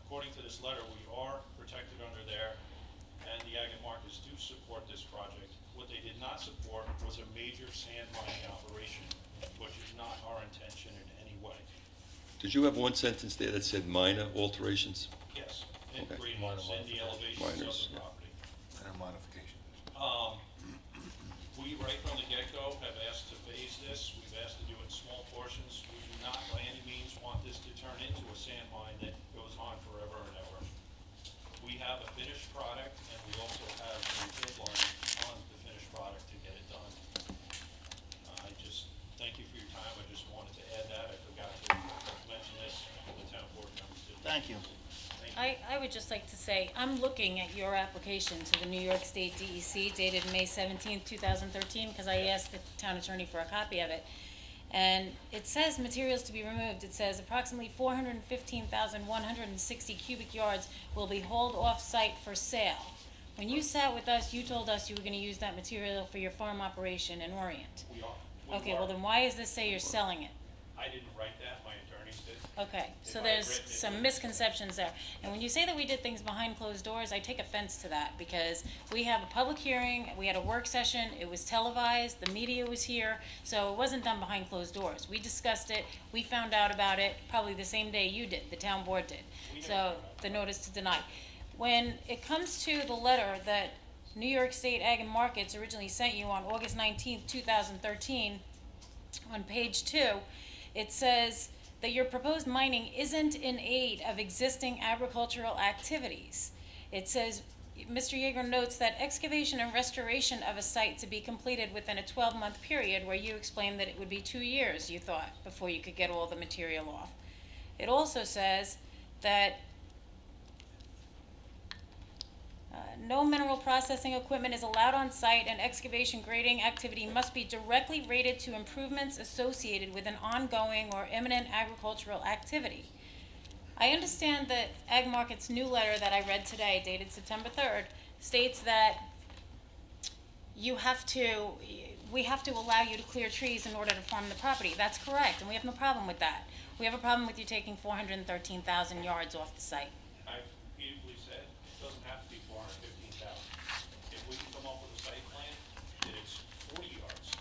According to this letter, we are protected under there, and the ag and markets do support this project. What they did not support was a major sand mining operation, which is not our intention in any way. Did you have one sentence there that said minor alterations? Yes, and Okay. gradients and the elevations of Minors, the yeah. property. And a modification. We, right from the get-go, have asked to phase this. We've asked to do it in small portions. We do not by any means want this to turn into a sand mine that goes on forever and ever. We have a finished product, and we also have a deadline on the finished product to get it done. I just thank you for your time. I just wanted to add that. I forgot to mention this, the town board members did. Thank you. I would just like to say, I'm looking at your application to the New York State DEC dated May 17th, 2013, because I asked the town attorney for a copy of it. And it says materials to be removed. It says approximately 415,160 cubic yards will be hauled off-site for sale. When you sat with us, you told us you were going to use that material for your farm operation in Orient. We are. Okay, well then why does this say you're selling it? I didn't write that. My attorneys did. Okay, so If I had there's written it some down. misconceptions there. And when you say that we did things behind closed doors, I take offense to that because we have a public hearing, we had a work session, it was televised, the media was here, so it wasn't done behind closed doors. We discussed it, we found out about it probably the same day you did, the town board did. So, the notice to deny. When it comes to the letter that New York State Ag and Markets originally sent you on August 19th, 2013, on page 2, it says that your proposed mining isn't in aid of existing agricultural activities. It says, Mr. Yeager notes that excavation and restoration of a site to be completed within a 12-month period, where you explained that it would be 2 years, you thought, before you could get all the material off. It also says that no mineral processing equipment is allowed on site, and excavation grading activity must be directly rated to improvements associated with an ongoing or imminent agricultural activity. I understand that Ag Market's new letter that I read today, dated September 3rd, states that we have to allow you to clear trees in order to farm the property. That's correct, and we have no problem with that. We have a problem with you taking 413,000 yards off the site. I've repeatedly said, it doesn't have to be 415,000. If we can come up with a site plan that it's 40 yards,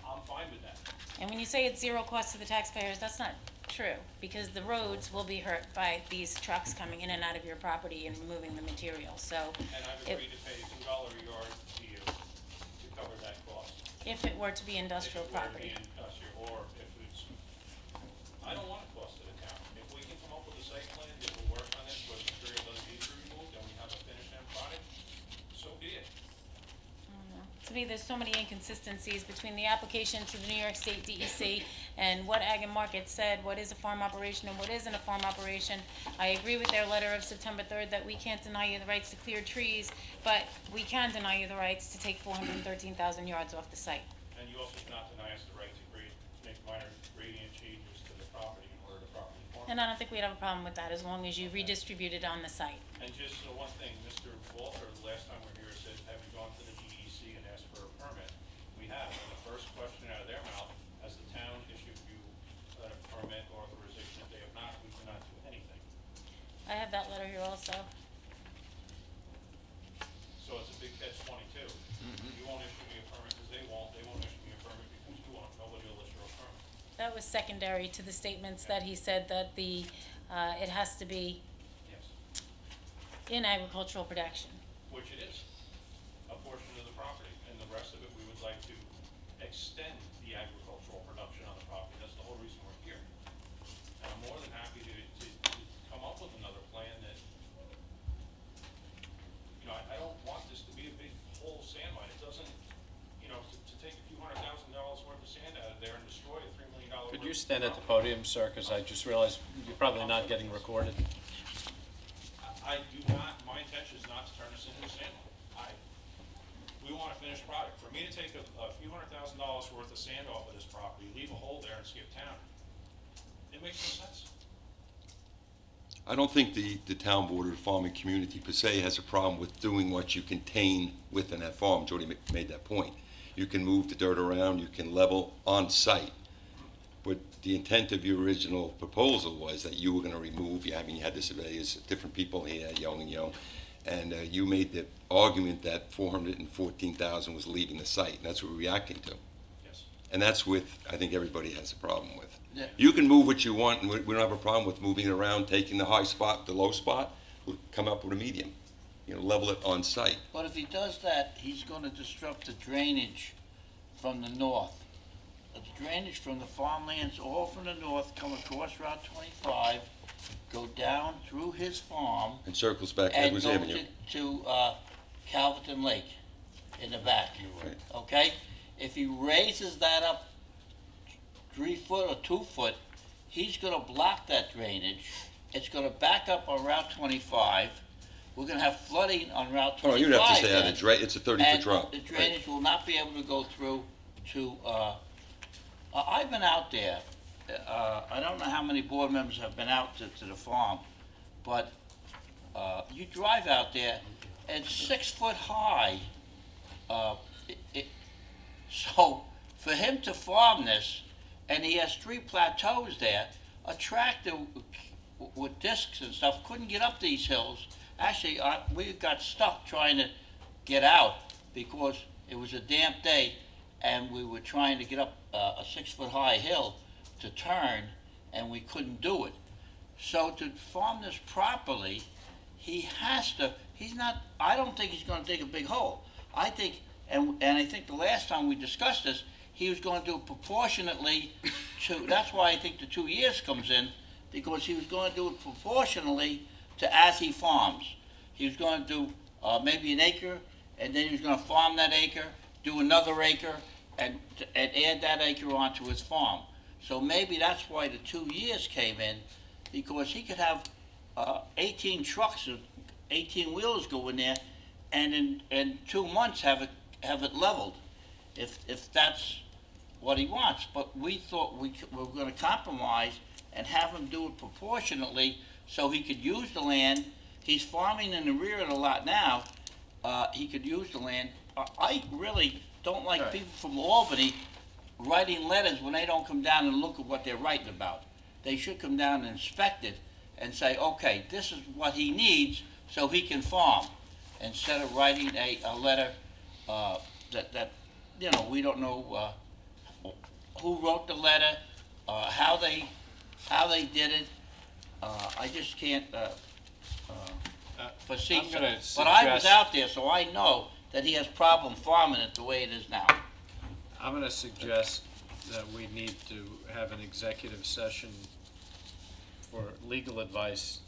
I'm fine with that. And when you say it's zero cost to the taxpayers, that's not true, because the roads will be hurt by these trucks coming in and out of your property and removing the material, so. And I've agreed to pay $2 a yard to you to cover that cost. If it were to be industrial If it were to property. be industrial, or if it's, I don't want it cost to the town. If we can come up with a site plan that will work on this, where the material doesn't need to be removed, and we have a finished end product, so be it. To me, there's so many inconsistencies between the application to the New York State DEC and what Ag and Market said, what is a farm operation and what isn't a farm operation. I agree with their letter of September 3rd that we can't deny you the rights to clear trees, but we can deny you the rights to take 413,000 yards off the site. And you also cannot deny us the right to make minor gradient changes to the property in order to properly farm. And I don't think we'd have a problem with that as long as you redistribute it on the site. And just one thing, Mr. Walter, the last time we were here, said, have you gone to the DEC and asked for a permit? We have, and the first question out of their mouth, has the town issued you a permit or authorization? If they have not, we cannot do anything. I have that letter here also. So it's a big catch-22. You won't issue me a permit because they won't issue me a permit because you won't, nobody will issue a permit. That was secondary to the statements that he said that it has to be in agricultural production. Which it is, a portion of the property, and the rest of it, we would like to extend the agricultural production on the property. That's the whole reason we're here. And I'm more than happy to come up with another plan that, I don't want this to be a big whole sand mine. It doesn't, to take a few $100,000 worth of sand out of there and destroy a $3 million Could you stand at the podium, sir, because I just realized you're probably not getting recorded. I do not, my intention is not to turn this into a sand mine. We want a finished product. For me to take a few $100,000 worth of sand off of this property, leave a hole there and skip town, it makes no sense. I don't think the town board or the farming community per se has a problem with doing what you contain within that farm. Jody made that point. You can move the dirt around, you can level on site. But the intent of your original proposal was that you were going to remove, you had the surveyors, different people here, Young and Young, and you made the argument that 414,000 was leaving the site, and that's what we're reacting to. Yes. And that's with, I think everybody has a problem with. Yeah. You can move what you want, and we don't have a problem with moving it around, taking the high spot, the low spot, we'll come up with a medium, level it on site. But if he does that, he's gonna disrupt the drainage from the north. The drainage from the farmlands all from the north come across Route 25, go down through his farm, And circles back to and Edwards go Avenue. to Calverton Lake in the back, Right. okay? If he raises that up 3 foot or 2 foot, he's gonna block that drainage. It's gonna back up on Route 25. We're gonna have flooding on Route 25. Oh, you'd have to say then. that, it's a 30-foot drop. And the drainage will not be able to go through to, I've been out there. I don't know how many board members have been out to the farm, but you drive out there, and it's 6 foot high. So for him to farm this, and he has 3 plateaus there, a tractor with discs and stuff couldn't get up these hills. Actually, we got stuck trying to get out because it was a damp day and we were trying to get up a 6-foot-high hill to turn, and we couldn't do it. So to farm this properly, he has to, I don't think he's gonna dig a big hole. I think, and I think the last time we discussed this, he was gonna do it proportionately to, that's why I think the 2 years comes in, because he was gonna do it proportionally to as he farms. He was gonna do maybe an acre, and then he was gonna farm that acre, do another acre, and add that acre onto his farm. So maybe that's why the 2 years came in, because he could have 18 trucks, 18 wheels go in there, and in 2 months have it leveled, if that's what he wants. But we thought we were going to compromise and have him do it proportionately so he could use the land. He's farming in the rear of the lot now. He could use the land. I really don't like people from Albany writing letters when they don't come down and look at what they're writing about. They should come down and inspect it and say, okay, this is what he needs so he can farm, instead of writing a letter that you know, we don't know who wrote the letter, how they did it. I just can't foresee. But I was out there, so I know that he has problem farming it the way it is now. I'm gonna suggest that we need to have an executive session for legal advice.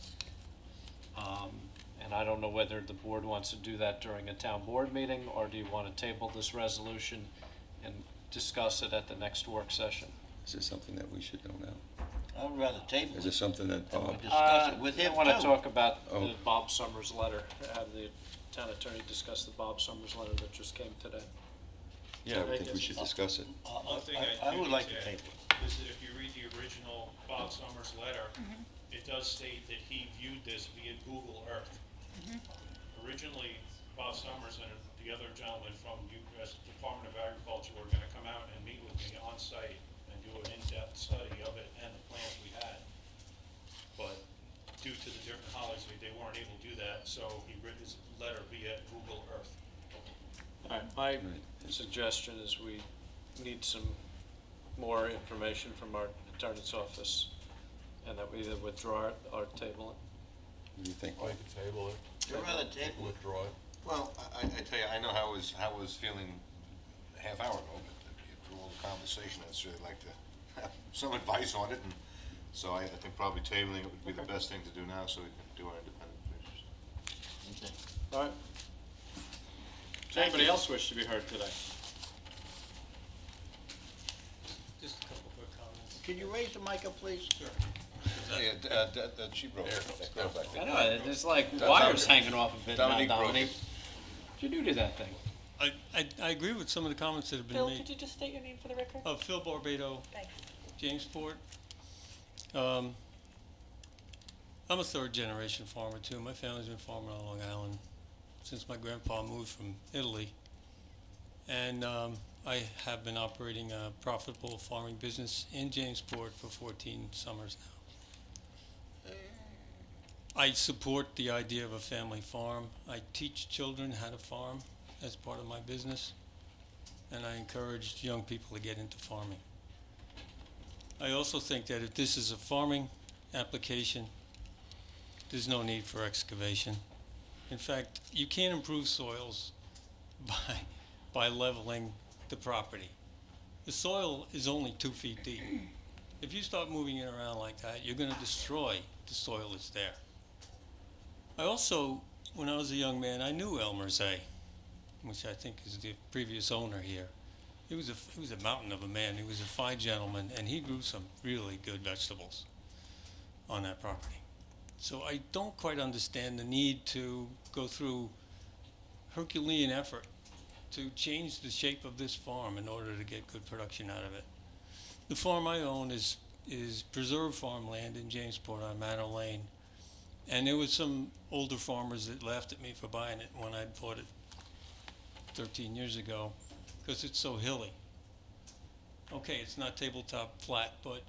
And I don't know whether the board wants to do that during a town board meeting, or do you want to table this resolution and discuss it at the next work session? Is this something that we should know now? I would rather table it. Is this something that Bob? Discuss it with him I want to too. talk about the Bob Summers letter, have the town attorney discuss the Bob Summers letter that just came today. Yeah, I think we should discuss it. One thing I would like to add table is that if you read the original Bob Summers letter, it does state that he viewed this via Google Earth. Originally, Bob Summers and the other gentleman from U.S. Department of Agriculture were gonna come out and meet with me on site and do an in-depth study of it and the plans we had. But due to the different holidays, they weren't able to do that, so he wrote his letter via Google Earth. All right, my suggestion is we need some more information from our attorney's office, and that we either withdraw it or table it. What do you think? I could table it. I'd rather table it. Withdraw it. Well, I tell you, I know how I was feeling a half hour ago, but through all the conversation, I'd really like to have some advice on it, and so I think probably tabling it would be the best thing to do now, so we can do our independent research. All right. Does anybody else wish to be heard today? Just a couple quick comments. Can you raise the mic up, please? Sure. Yeah, she broke it. I know, there's like wires hanging off of it now, Dominique broke Dominique. it. What'd you do to that thing? I agree with some of the comments that have been Phil, made. could you just state your name for the record? Phil Barbado, Thanks. Jamesport. I'm a third-generation farmer too. My family's been farming on Long Island since my grandpa moved from Italy, and I have been operating a profitable farming business in Jamesport for 14 summers now. I support the idea of a family farm. I teach children how to farm as part of my business, and I encourage young people to get into farming. I also think that if this is a farming application, there's no need for excavation. In fact, you can't improve soils by leveling the property. The soil is only 2 feet deep. If you start moving it around like that, you're going to destroy the soil that's there. I also, when I was a young man, I knew Elmer Zay, which I think is the previous owner here. He was a mountain of a man. He was a fine gentleman, and he grew some really good vegetables on that property. So I don't quite understand the need to go through Herculean effort to change the shape of this farm in order to get good production out of it. The farm I own is preserved farmland in Jamesport on Manor Lane. And there was some older farmers that laughed at me for buying it when I bought it 13 years ago, because it's so hilly. Okay, it's not tabletop flat, but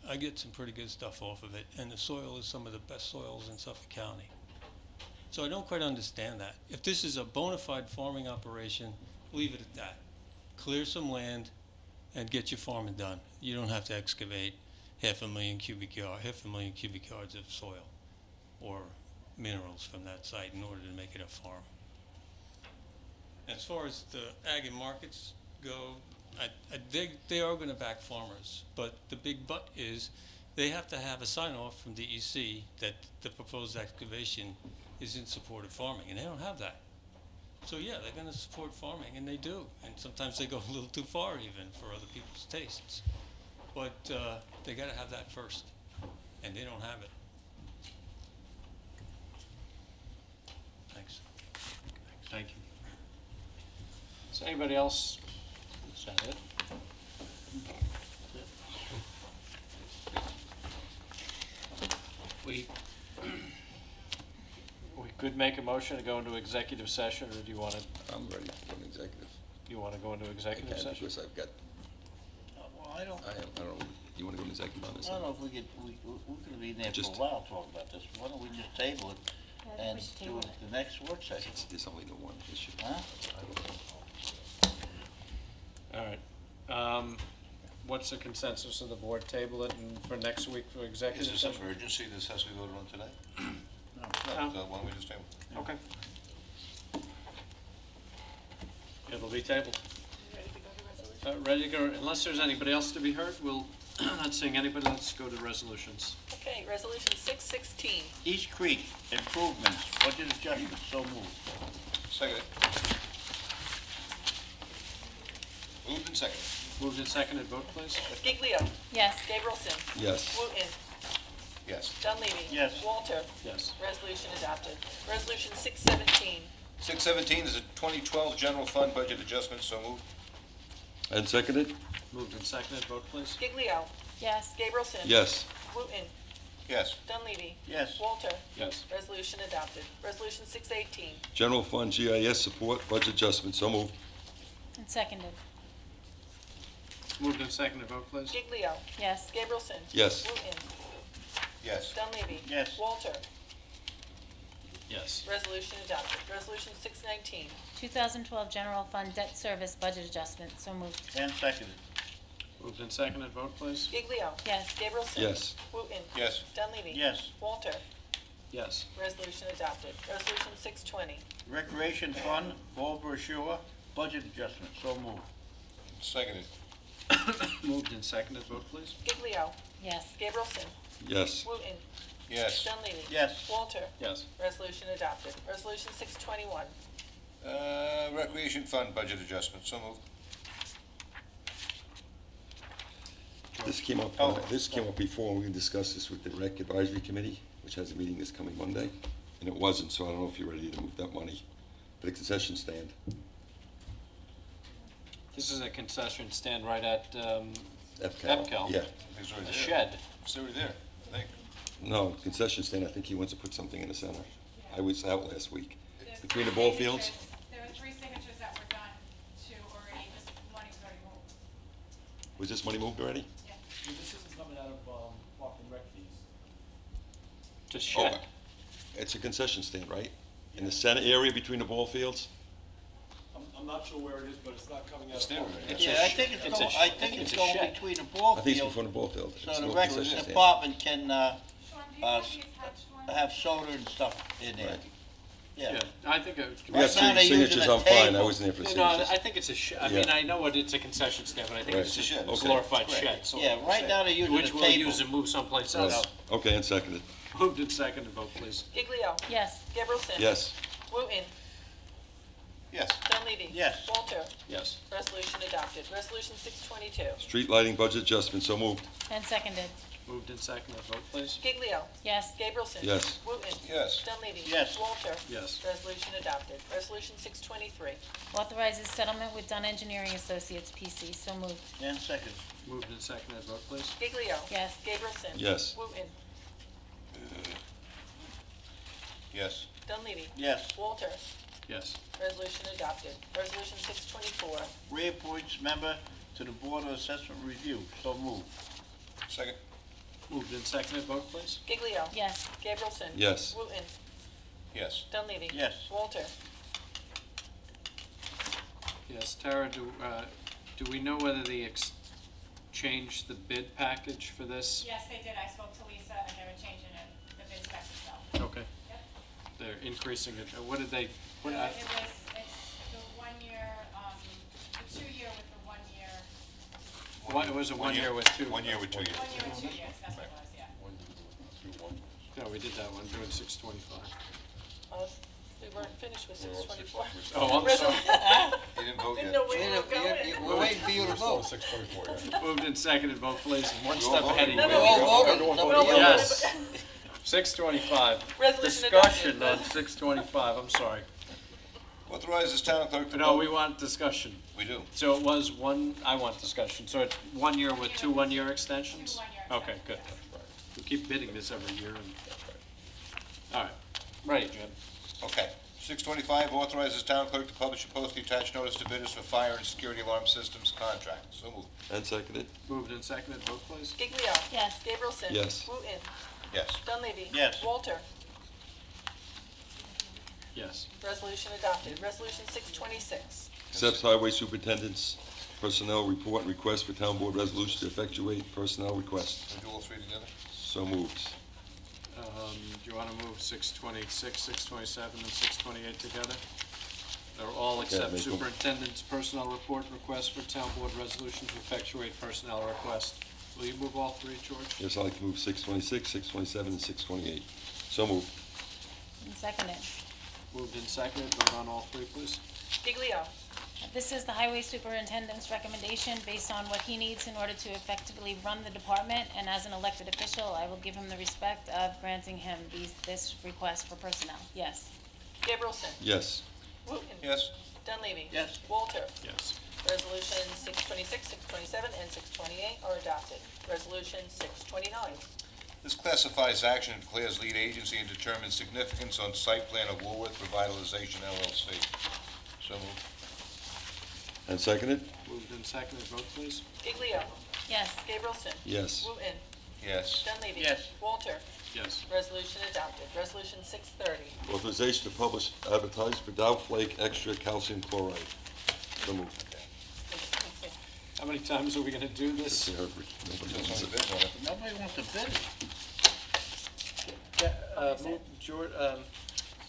I get some pretty good stuff off of it, and the soil is some of the best soils in Suffolk County. So I don't quite understand that. If this is a bona fide farming operation, leave it at that. Clear some land and get your farming done. You don't have to excavate 500,000 cubic yards of soil or minerals from that site in order to make it a farm. As far as the ag and markets go, they are going to back farmers, but the big but is they have to have a sign-off from DEC that the proposed excavation is in support of farming, and they don't have that. So yeah, they're going to support farming, and they do, and sometimes they go a little too far even for other people's tastes. But they got to have that first, and they don't have it. Thanks. Thank you. Is anybody else? Is that it? We could make a motion to go into executive session, or do you want to? I'm ready to go into executive. You want to go into executive session? Because I've got, Well, I don't know, you want to go into executive on this? know if we could, we're gonna be in there for Just- a while talking about this. Why don't we just table it and do it the next work session? There's only the one issue. Huh? All right. What's the consensus of the board? Table it and for next week for Is executive there some session? urgency this has to be voted on today? No. So why don't we just table? Okay. It'll be tabled. Ready to go, unless there's anybody else to be heard, we'll, not seeing anybody, let's go to resolutions. Okay, resolution 616. East Creek improvements, budget adjustment, so moved. Second. Moved and seconded. Moved and seconded, vote please. Giglio. Yes. Gabrielson. Yes. Wooten. Yes. Dunleavy. Yes. Walter. Yes. Resolution adopted. Resolution 617. 617 is a 2012 general fund budget adjustment, so moved. And seconded? Moved and seconded, vote please. Giglio. Yes. Gabrielson. Yes. Wooten. Yes. Dunleavy. Yes. Walter. Yes. Resolution adopted. Resolution 618. General fund GIS support budget adjustment, so moved. And seconded. Moved and seconded, vote please. Giglio. Yes. Gabrielson. Yes. Wooten. Yes. Dunleavy. Yes. Walter. Yes. Resolution adopted. Resolution 619. 2012 General Fund Debt Service Budget Adjustment, so moved. And seconded. Moved and seconded, vote please. Giglio. Yes. Gabrielson. Yes. Wooten. Yes. Dunleavy. Yes. Walter. Yes. Resolution adopted. Resolution 620. Recreation Fund, ball brochure, budget adjustment, so moved. Seconded. Moved and seconded, vote please. Giglio. Yes. Gabrielson. Yes. Wooten. Yes. Dunleavy. Yes. Walter. Yes. Resolution adopted. Resolution 621. Recreation fund budget adjustment, so moved. This came up, before, and we discussed this with the Rec Advisory Committee, which has a meeting this coming Monday, and it wasn't, so I don't know if you're ready to move that money for the concession stand. This is a concession stand right at EPCAL. Yeah. It's already a there. shed. It's already there, I think. No, concession stand, I think he wants to put something in the center. I was out last week. Between the ball fields? There were 3 signatures that were done to already, this money's already moved. Was this money moved already? Yeah. This isn't coming out of Park and Rec fees. It's a shed. It's a concession stand, right? In the center area between the ball fields? I'm not sure where it is, but it's not coming out It's of there Park. already. Yeah, I think it's going, I think it's going between the ball I think it's fields, before the ball field. It's so the no rec concession stand. department can, Sean, do you have the attached one? have soda and stuff in there. Right. Yeah. I think, We got now they're using signatures, a I'm fine, I table. wasn't there for no, signatures. I think it's a shed. I Yeah. mean, I know it's a concession stand, but I think Right. it's It's a just shed. a Okay. glorified Right. shed. so Yeah, right now they're using a which we'll table. use and move someplace Right. else. Okay, and seconded. Moved and seconded, vote please. Giglio. Yes. Gabrielson. Yes. Wooten. Yes. Dunleavy. Yes. Walter. Yes. Resolution adopted. Resolution 622. Street lighting budget adjustment, so moved. And seconded. Moved and seconded, vote please. Giglio. Yes. Gabrielson. Yes. Wooten. Yes. Dunleavy. Yes. Walter. Yes. Resolution adopted. Resolution 623. Authorizes settlement with Dunn Engineering Associates, PC, so moved. And seconded. Moved and seconded, vote please. Giglio. Yes. Gabrielson. Yes. Wooten. Yes. Dunleavy. Yes. Walter. Yes. Resolution adopted. Resolution 624. Reappoints member to the Board of Assessment Review, so moved. Second. Moved and seconded, vote please. Giglio. Yes. Gabrielson. Yes. Wooten. Yes. Dunleavy. Yes. Walter. Yes, Tara, do we know whether they changed the bid package for this? Yes, they did. I spoke to Lisa and they were changing it, the bid specs itself. Okay. Yep. They're increasing it. What did they, what, It's the 1 year, the 2 year with the 1 year. what, it was a 1 year with two? 1 year with 2 years. 1 year with 2 years, that's what it was, yeah. No, we did that one, doing 625. We weren't finished with 624. Oh, I'm sorry. You didn't vote Didn't yet. know where you were going. We're waiting for you to vote. 624, yeah. Moved and seconded, vote please. One We all step ahead of you. No, We no, all voted. No, Nobody no, else. Yes. 625. Resolution Discussion adopted. on 625, I'm sorry. Authorizes town clerk to. No, we want discussion. We do. So it was one, I want discussion. So it's 1 year with 2 1-year extensions? 2 1-year Okay, good. We keep bidding this every year. All right, ready, Jim. Okay. 625, authorizes town clerk to publish and post the attached notice to bidders for fire and security alarm systems contract. So moved. And seconded? Moved and seconded, vote please. Giglio. Yes. Gabrielson. Yes. Wooten. Yes. Dunleavy. Yes. Walter. Yes. Resolution adopted. Resolution 626. Accepts Highway Superintendent's personnel report and request for town board resolution to effectuate personnel request. Can we do all three together? So moved. Do you want to move 626, 627, and 628 together? They're all except make them. superintendent's personnel report request for town board resolution to effectuate personnel request. Will you move all three, George? Yes, I'd like to move 626, 627, and 628. So moved. And seconded. Moved and seconded, vote on all three, please. Giglio. This is the highway superintendent's recommendation based on what he needs in order to effectively run the department, and as an elected official, I will give him the respect of granting him this request for personnel. Yes. Gabrielson. Yes. Wooten. Yes. Dunleavy. Yes. Walter. Yes. Resolution 626, 627, and 628 are adopted. Resolution 629. This classifies action and declares lead agency and determines significance on site plan of Woolworth Revitalization LLC. So moved. And seconded? Moved and seconded, vote please. Giglio. Yes. Gabrielson. Yes. Wooten. Yes. Dunleavy. Yes. Walter. Yes. Resolution adopted. Resolution 630. Authorization to publish, advertise for Dow Flake Extra Calcium Chloride. So moved. How many times are we going to do this? Nobody That's wants on it. the bid on it. Nobody wants to bid it. Move, So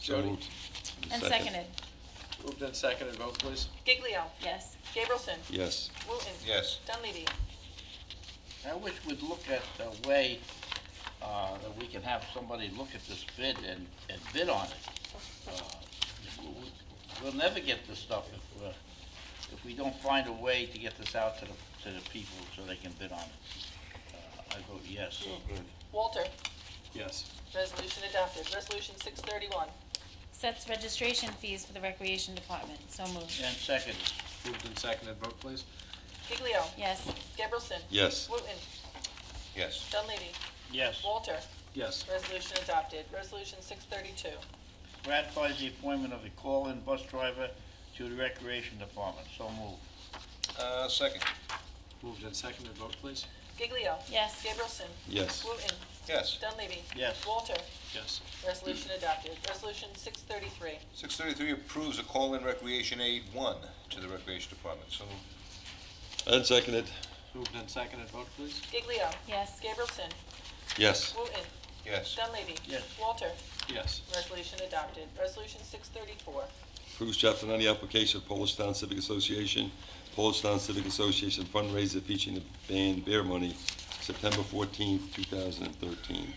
Jody. moved. And Second. seconded. Moved and seconded, vote please. Giglio. Yes. Gabrielson. Yes. Wooten. Yes. Dunleavy. I wish we'd look at the way that we can have somebody look at this bid and bid on it. We'll never get this stuff if we don't find a way to get this out to the people so they can bid on it. I vote yes. Walter. Yes. Resolution adopted. Resolution 631. Sets registration fees for the recreation department. So moved. And seconded. Moved and seconded, vote please. Giglio. Yes. Gabrielson. Yes. Wooten. Yes. Dunleavy. Yes. Walter. Yes. Resolution adopted. Resolution 632. Ratifies the appointment of the call-in bus driver to the recreation department. So moved. Second. Moved and seconded, vote please. Giglio. Yes. Gabrielson. Yes. Wooten. Yes. Dunleavy. Yes. Walter. Yes. Resolution adopted. Resolution 633. 633 approves a call-in recreation aid 1 to the recreation department. So moved. And seconded? Moved and seconded, vote please. Giglio. Yes. Gabrielson. Yes. Wooten. Yes. Dunleavy. Yes. Walter. Yes. Resolution adopted. Resolution 634. Approves Chapter 90 application of Polish Town Civic Association, Polish Town Civic Association fundraiser featuring the band Bear Money, September 14th, 2013.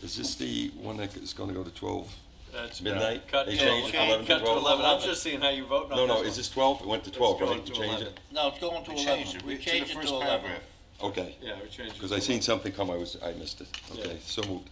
Is this the one that is going to go to 12? That's Midnight? Cut They to changed it from 11 to cut to 12? 11. I'm just seeing how you vote on No, this no, one. is this 12? It went to 12, It's right? going You to changed 11. it? No, it's going to We 11. changed it. We To changed the it first to 11. paragraph. Okay. Yeah, we changed it. Because I seen something come, I missed it. Okay, Yeah. so moved.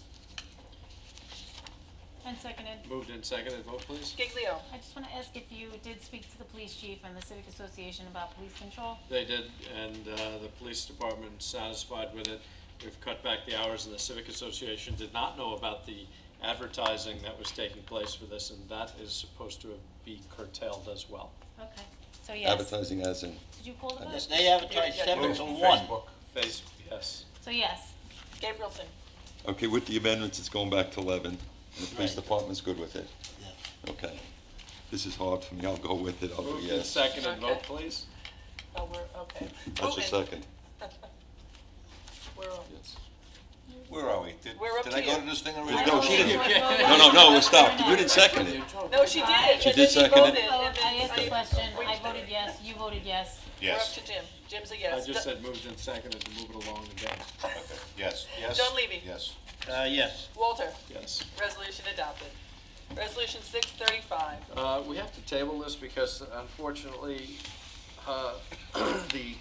And seconded. Moved and seconded, vote please. Giglio. I just want to ask if you did speak to the police chief and the Civic Association about police control? They did, and the police department's satisfied with it. We've cut back the hours, and the Civic Association did not know about the advertising that was taking place for this, and that is supposed to be curtailed as well. Okay. So yes. Advertising as in, Did you call the vote? They advertise 7 to 1. Facebook, yes. So yes. Gabrielson? Okay, with the amendments, it's going back to 11, and the police Right. department's good with it? Yes. Okay. This is hard for me, I'll go with it, I'll do Moved and yes. seconded, Okay. vote please. Oh, we're, okay. That's a Wooten? second. We're, Yes. Where are we? We're up Did to I go you. to this thing already? No, she didn't. No, No, we stopped. You didn't second it. no, she did. She and did then second it? voted, and then I asked the question, we- I voted yes, you voted yes. We're up Yes, to Jim. Jim's a I yes. just said moved and seconded to move it along again. yes, yes. John Levy? Yes. Yes. Walter? Yes. Resolution adopted. Resolution 635. We have to table this because unfortunately, the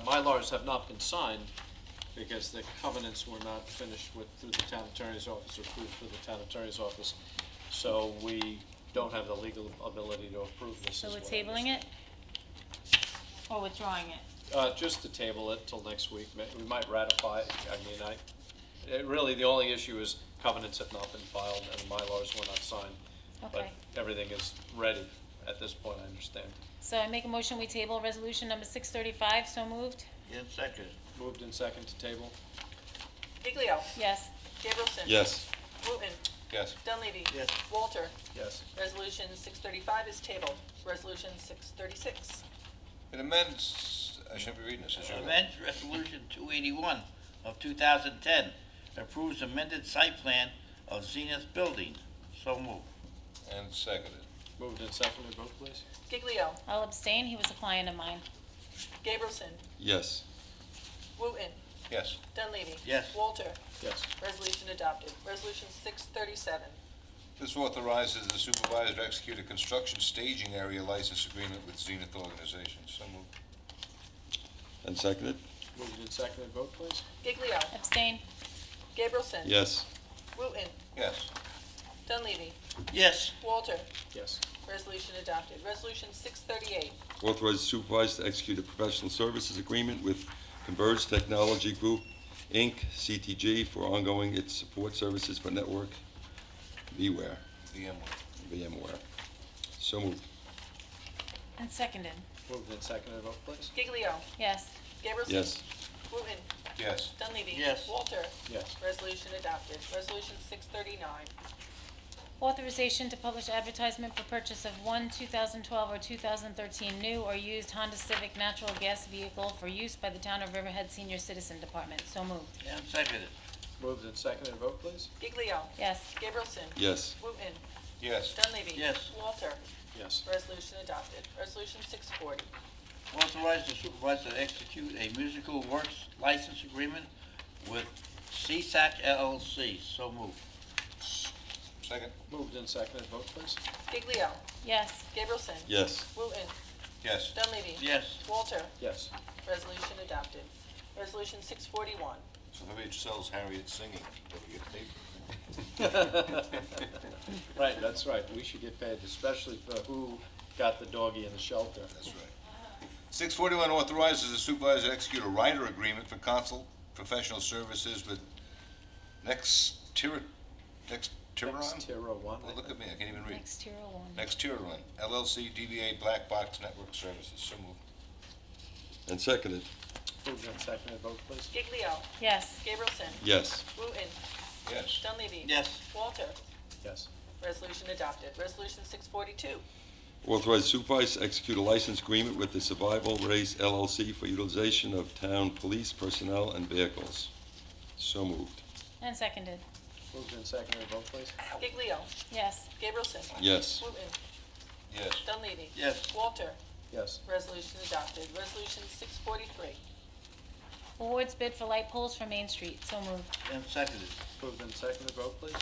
Mylars have not been signed because the covenants were not finished through the town attorney's office or approved through the town attorney's office. So we don't have the legal ability to approve this. So is we're what I tabling it? Or withdrawing it? Just to table it till next week. We might ratify it. I mean, really, the only issue is covenants have not been filed and Mylars were not signed. But Okay. everything is ready at this point, I understand. So I make a motion, we table resolution number 635, so moved? Yes, second. Moved in second to table? Giglio? Yes. Gabrielson? Yes. Wooten? Yes. Dunleavy? Yes. Walter? Yes. Resolution 635 is tabled. Resolution 636. It amends, I shouldn't be reading this, as you Amends Resolution 281 of 2010, approves amended site plan of Zenith Building. So moved. And seconded. Moved and seconded, vote please. Giglio? I'll abstain, he was a client of mine. Gabrielson? Yes. Wooten? Yes. Dunleavy? Yes. Walter? Yes. Resolution adopted. Resolution 637. This authorizes the supervisor to execute a construction staging area license agreement with Zenith Organization. So moved. And seconded? Moved and seconded, vote please. Giglio? Abstain? Gabrielson? Yes. Wooten? Yes. Dunleavy? Yes. Walter? Yes. Resolution adopted. Resolution 638. Authorize the supervisor to execute a professional services agreement with Converge Technology Group, Inc., CTG, for ongoing its support services for network VMware. VMware. So moved. And seconded? Moved and seconded, vote please. Giglio? Yes. Gabrielson? Yes. Wooten? Yes. Dunleavy? Yes. Walter? Yes. Resolution adopted. Resolution 639. Authorization to publish advertisement for purchase of one 2012 or 2013 new or used Honda Civic natural gas vehicle for use by the Town of Riverhead Senior Citizen Department. So moved. And seconded. Moved and seconded, vote please. Giglio? Yes. Gabrielson? Yes. Wooten? Yes. Dunleavy? Yes. Walter? Yes. Resolution adopted. Resolution 640. Authorize the supervisor to execute a musical works license agreement with CSAC LLC. So moved. Second. Moved and seconded, vote please. Giglio? Yes. Gabrielson? Yes. Wooten? Yes. Dunleavy? Yes. Walter? Yes. Resolution adopted. Resolution 641. So if it sells Harriet singing, then we get paid for it. Right, that's right. We should get paid, especially for who got the doggy in the shelter. That's right. 641 authorizes the supervisor to execute a rider agreement for consult professional services with Nextiron? Nextira One. Well, look at me, I can't even read. Next tier one. Nextiron, LLC, DBA Black Box Network Services. So moved. And seconded? Moved and seconded, vote please. Giglio? Yes. Gabrielson? Yes. Wooten? Yes. Dunleavy? Yes. Walter? Yes. Resolution adopted. Resolution 642. Authorize supervisor to execute a license agreement with the Survival Race LLC for utilization of town police personnel and vehicles. So moved. And seconded? Moved and seconded, vote please. Giglio? Yes. Gabrielson? Yes. Wooten? Yes. Dunleavy? Yes. Walter? Yes. Resolution adopted. Resolution 643. Awards bid for light poles for Main Street. So moved. And seconded. Moved and seconded, vote please.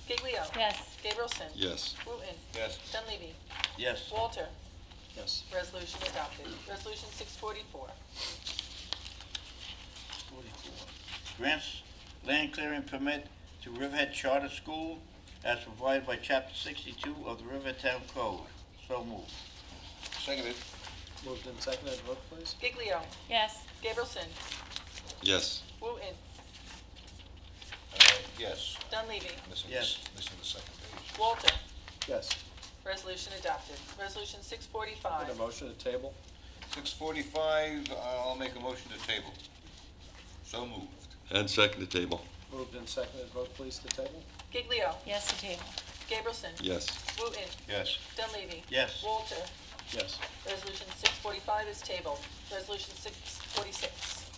Giglio? Yes. Gabrielson? Yes. Wooten? Yes. Dunleavy? Yes. Walter? Yes. Resolution adopted. Resolution 644. 44. Grants land clearing permit to Riverhead Charter School as provided by Chapter 62 of the Riverhead Town Code. So moved. Seconded. Moved and seconded, vote please. Giglio? Yes. Gabrielson? Yes. Wooten? Yes. Dunleavy? Missing Yes. Missing the second page. Walter? Yes. Resolution adopted. Resolution Need 645. a motion to table? 645, I'll make a motion to table. So moved. And second the table. Moved and seconded, vote please to table. Giglio. Yes, to table. Gabrielson. Yes. Wooten. Yes. Dunleavy. Yes. Walter. Yes. Resolution 645 is tabled. Resolution 646.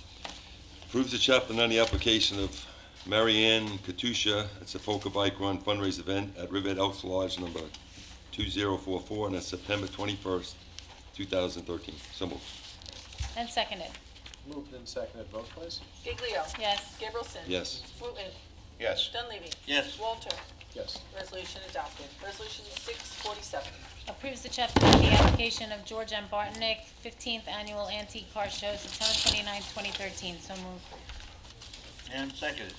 Approves the Chapter 90 application of Marianne Katusha at Sepoka Bike Run fundraiser event at Riverhead Elks Lodge number 2044 on September 21st, 2013. So moved. And seconded. Moved and seconded, vote please. Giglio. Yes. Gabrielson. Yes. Wooten. Yes. Dunleavy. Yes. Walter. Yes. Resolution adopted. Resolution 647. Approves the Chapter 90 application of George M. Bartnick, 15th Annual Antique Car Show, September 29, 2013. So moved. And seconded.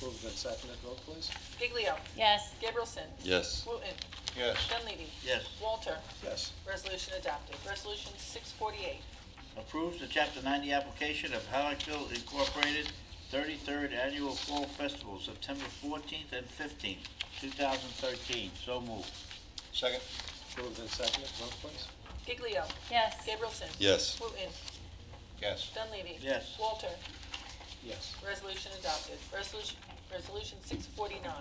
Moved and seconded, vote please. Giglio. Yes. Gabrielson. Yes. Wooten. Yes. Dunleavy. Yes. Walter. Yes. Resolution adopted. Resolution 648. Approves the Chapter 90 application of Halleckville Incorporated 33rd Annual Fall Festival, September 14th and 15th, 2013. So moved. Second. Moved and seconded, vote please. Giglio. Yes. Gabrielson. Yes. Wooten. Yes. Dunleavy. Yes. Walter. Yes. Resolution adopted. Resolution 649.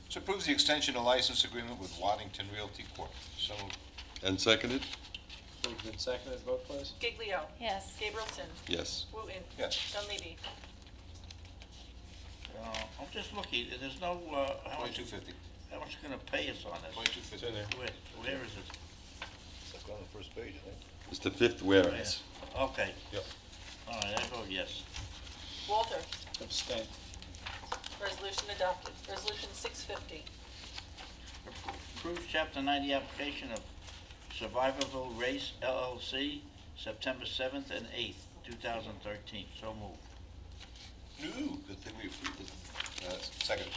This approves the extension of license agreement with Waddington Realty Corp. So moved. And seconded? Moved and seconded, vote please. Giglio. Yes. Gabrielson. Yes. Wooten. Yes. Dunleavy. I'm just looking, there's no, how much, $22.50. how much you gonna pay us on this? $22.50. in there. Where is it? It's like on the first page, I think. It's the fifth whereas. Okay. Yep. All right, I vote yes. Walter. Abstain. Resolution adopted. Resolution 650. Approves Chapter 90 application of Survivorville Race LLC, September 7th and 8th, 2013. So moved. No, good thing we approved it. Second.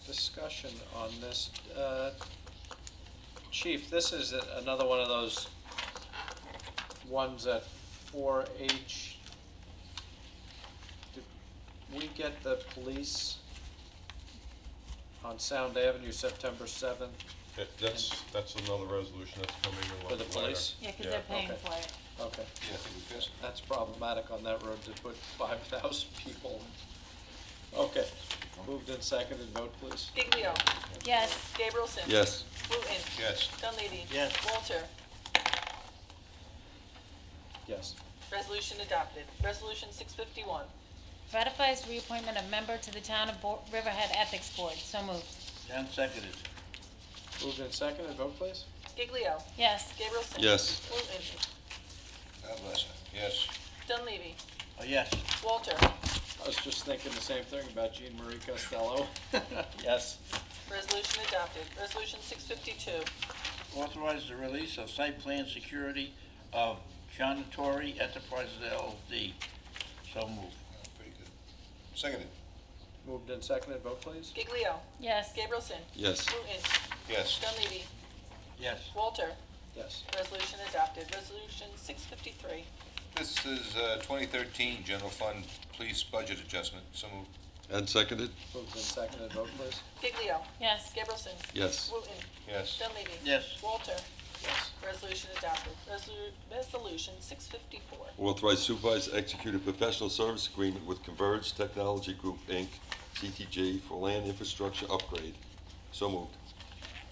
Discussion on this. Chief, this is another one of those ones at 4-H. Did we get the police on Sound Avenue September 7th? That's another resolution that's coming in For the later. police? Yeah, because they're paying okay. for it. Okay. Yeah, I think we passed. That's problematic on that road to put 5,000 people. Okay, moved and seconded, vote please. Giglio. Yes. Gabrielson. Yes. Wooten. Yes. Dunleavy. Yes. Walter. Yes. Resolution adopted. Resolution 651. Ratifies reappointment of member to the Town of Riverhead Ethics Board. So moved. And seconded. Moved and seconded, vote please. Giglio. Yes. Gabrielson. Yes. Wooten. God bless her. Yes. Dunleavy. Yes. Walter. I was just thinking the same thing about Jean Marie Costello. Yes. Resolution adopted. Resolution 652. Authorize the release of site plan security of Jantori Enterprises LLC. So moved. Pretty good. Seconded. Moved and seconded, vote please. Giglio. Yes. Gabrielson. Yes. Wooten. Yes. Dunleavy. Yes. Walter. Yes. Resolution adopted. Resolution 653. This is 2013 General Fund Police Budget Adjustment. So moved. And seconded? Moved and seconded, vote please. Giglio. Yes. Gabrielson. Yes. Wooten. Yes. Dunleavy. Yes. Walter. Yes. Resolution adopted. Resolution 654. Authorize supervisor to execute a professional service agreement with Converge Technology Group, Inc., CTG, for land infrastructure upgrade. So moved.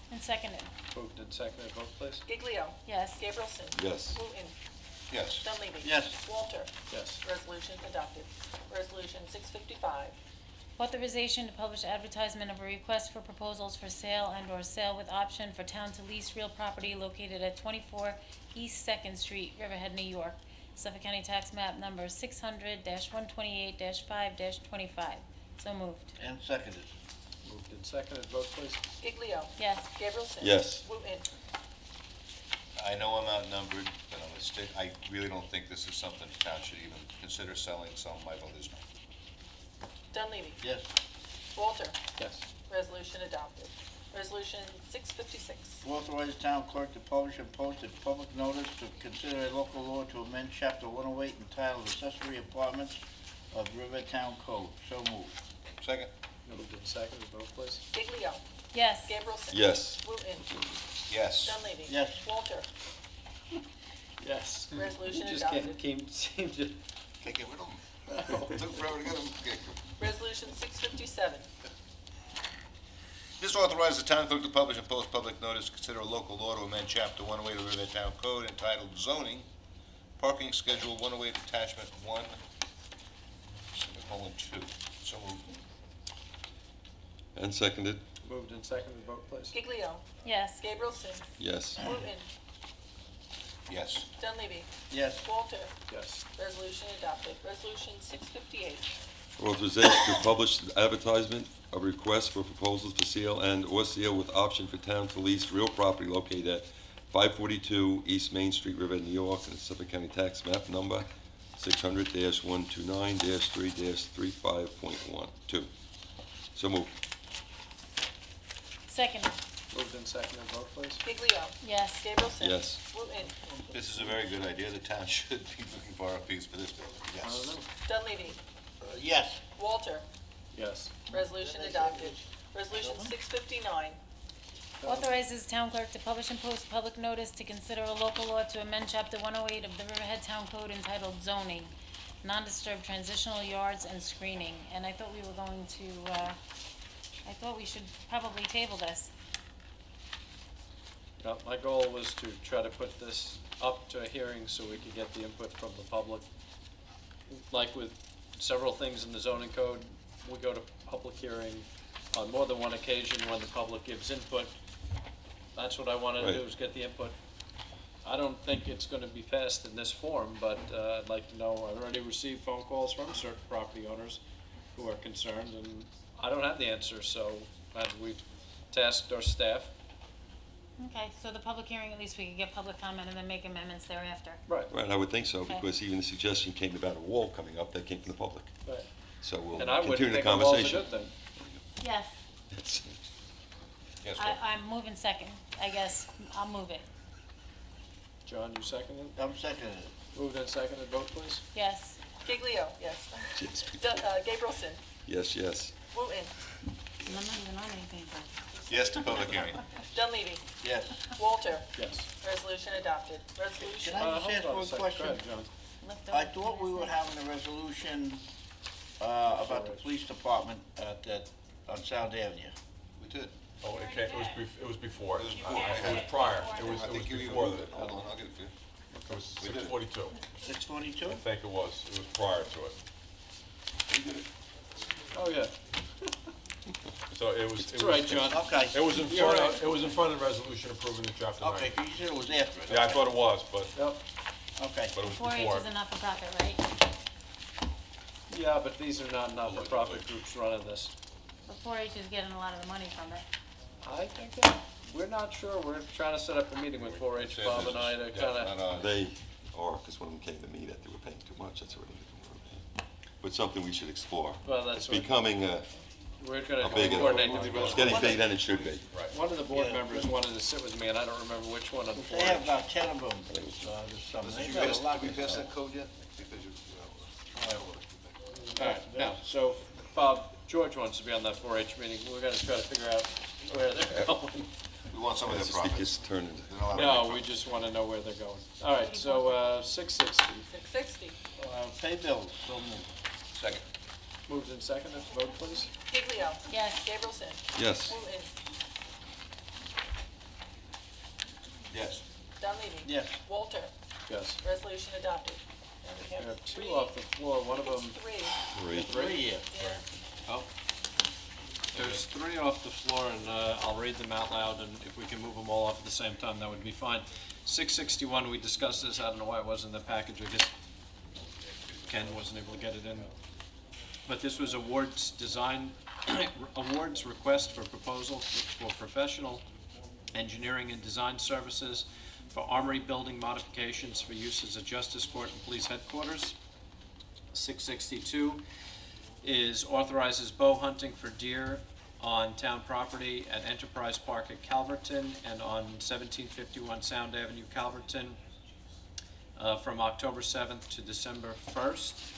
And seconded. Moved and seconded, vote please. Giglio. Yes. Gabrielson. Yes. Wooten. Yes. Dunleavy. Yes. Walter. Yes. Resolution adopted. Resolution 655. Authorization to publish advertisement of a request for proposals for sale and/or sale with option for town to lease real property located at 24 East 2nd Street, Riverhead, New York. Suffolk County Tax Map Number 600-128-5-25. So moved. And seconded. Moved and seconded, vote please. Giglio. Yes. Gabrielson. Yes. Wooten. I know I'm outnumbered, but I'm gonna stick, I really don't think this is something the town should even consider selling, so my vote is no. Dunleavy. Yes. Walter. Yes. Resolution adopted. Resolution 656. Authorize town clerk to publish and post a public notice to consider a local law to amend chapter 108 entitled accessory apartments of Rivertown Code. So moved. Second. Moved and seconded, vote please. Giglio. Yes. Gabrielson. Yes. Wooten. Yes. Dunleavy. Yes. Walter. Yes. Resolution Just adopted. seemed to. Can't get rid of them. Took forever to get them. Resolution 657. This authorizes the town clerk to publish and post public notice to consider a local law to amend Chapter 108 of the Riverhead Town Code entitled Zoning, Parking Schedule 108 Attachment 1, semicolon 2. So moved. And seconded, Moved and seconded, vote please. Giglio. Yes. Gabrielson. yes. Wooten. Yes. Dunleavy. Yes. Walter. Yes. Resolution adopted. Resolution 658. Authorization to publish advertisement of requests for proposals for sale and/or sale with option for town to lease real property located at 542 East Main Street, Riverhead, New York, and Suffolk County Tax Map Number 600-129-3-35.12. So moved. Second. Moved and seconded, vote please. Giglio. Yes. Gabrielson. Yes. Wooten. This is a very good idea. The town should be looking for RFPs for this building. Yes. Dunleavy. Yes. Walter. Yes. Resolution adopted. Resolution 659. Authorizes town clerk to publish and post public notice to consider a local law to amend Chapter 108 of the Riverhead Town Code entitled Zoning, Non-Disturbed Transitional Yards and Screening. And I thought we were going to, I thought we should probably table this. My goal was to try to put this up to a hearing so we could get the input from the public. Like with several things in the zoning code, we go to public hearing on more than one occasion when the public gives input. That's what I wanted to do, Right. is get the input. I don't think it's gonna be passed in this form, but I'd like to know, I've already received phone calls from certain property owners who are concerned, and I don't have the answer, so we've tasked our staff. Okay, so the public hearing, at least we could get public comment and then make amendments thereafter. Right. Right, I would think so, Okay. because even the suggestion came about a wall coming up, that came from the public. Right. So we'll And I wouldn't continue the think a wall's a conversation. good thing. Yes. Yes. Yes, I'm moving second, I guess. I'll move it. John, you seconded? I'm seconding it. Moved and seconded, vote please. Yes. Giglio. Yes. Yes. Gabrielson. Yes, yes. Wooten. I'm not even on anything, but. Yes to public hearing. Dunleavy. Yes. Walter. Yes. Resolution adopted. Resolution. Can I just ask Hold on one a second. question? Go ahead, John. Lift I up. thought we were having a resolution about the police department on Sound Avenue. We did. Oh, it was before. It was before. It was prior. It was I think you even before moved that. it. Hold on, I'll get it for you. It was We did. 642. 642? I think it was. It was prior to it. We did it. Oh, yeah. So it was. That's right, John. Okay. It was in You're front right. of, it was in front of the resolution approving the chapter 9. Okay, 'cause you said it was after it. Yeah, I thought it was, but Yep. Okay. it was 4-H before. is a not-for-profit, right? Yeah, but these are not-for-profit groups running this. But 4-H is getting a lot of the money from it. I think that, we're not sure. We're trying to set up a meeting with 4-H, Bob and I, to Yeah, kind of, not ours. They are, because one of them came to me that they were paying too much, that's what they were paying. But something we should explore. Well, that's It's what- becoming we're going a to big, coordinate the it's getting bigger than it should be. One of the board members wanted to sit with me, and I don't remember which one on the They have 4-H. about 10 of them this summer. They got a lot Did we of pass stuff. that code yet? Because you, All right, now, so Bob, George wants to be on that 4-H meeting. We're going to try to figure out where they're going. we want some of their It's just- it profits. gets turned into. They're not allowed to No, make we profits. just want to know where they're going. All right, so 660. 660. Pay bills, so moved. Second. Moved and seconded, vote please. Giglio. Yes. Gabrielson. Yes. Wooten. Yes. Dunleavy. Yes. Walter. Yes. Resolution adopted. And we We have have two three. off the floor, one of them. Three. Three. Yeah. Oh. There's three off the floor, and I'll read them out loud, and if we can move them all off at the same time, that would be fine. 661, we discussed this, I don't know why it wasn't in the package, I guess Ken wasn't able to get it in. But this was awards design, awards request for proposal for professional engineering and design services for Armory building modifications for use as a justice court and police headquarters. 662 is authorizes bow hunting for deer on town property at Enterprise Park at Calverton and on 1751 Sound Avenue, Calverton, from October 7th to December 1st.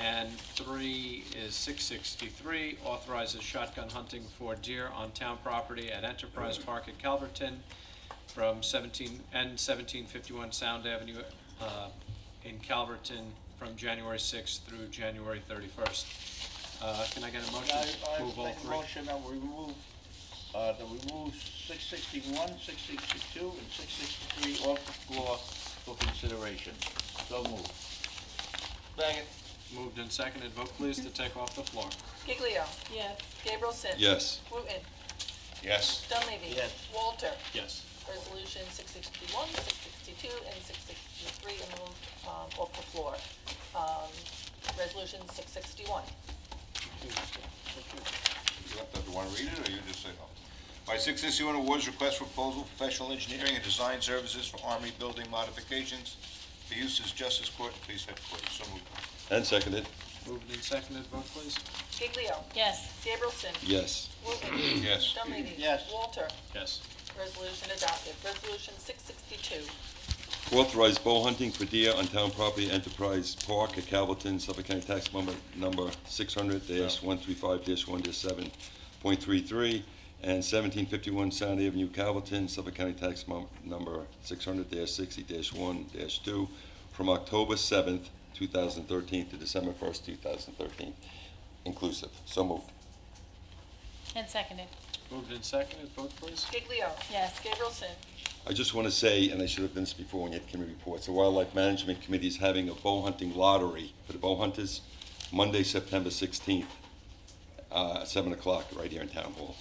And 3 is 663, authorizes shotgun hunting for deer on town property at Enterprise Park at Calverton from 1751 Sound Avenue in Calverton from January 6th through January 31st. Can I get a motion to move all Make a three? motion that we remove 661, 662, and 663 off the floor for consideration. So moved. Second. Moved and seconded. Vote please to take off the floor. Giglio. Yes. Gabrielson. Yes. Wooten. Yes. Dunleavy. Yes. Walter. Yes. Resolution 661, 662, and 663 are moved off the floor. Resolution 661. Do you want to read it, or you just say no? All right, 661 awards request for proposal, professional engineering and design services for Army building modifications. The use is Justice Court and Police Headquarters. So moved. And seconded. Moved and seconded. Vote please. Giglio. Yes. Gabrielson. Yes. Wooten. Yes. Dunleavy. Yes. Walter. Yes. Resolution adopted. Resolution 662. Authorize bow hunting for deer on town property, Enterprise Park at Calverton, Suffolk County Tax number 600-135-1-7.33, and 1751 Sound Avenue, Calverton, Suffolk County Tax number 600-60-1-2, from October 7th, 2013 to December 1st, 2013, inclusive. So moved. And seconded. Moved and seconded. Vote please. Giglio. Yes. Gabrielson. I just want to say, and I should have done this before when you had committee reports, the Wildlife Management Committee is having a bow hunting lottery for the bow hunters Monday, September 16th, at 7 o'clock, right here in Town Hall.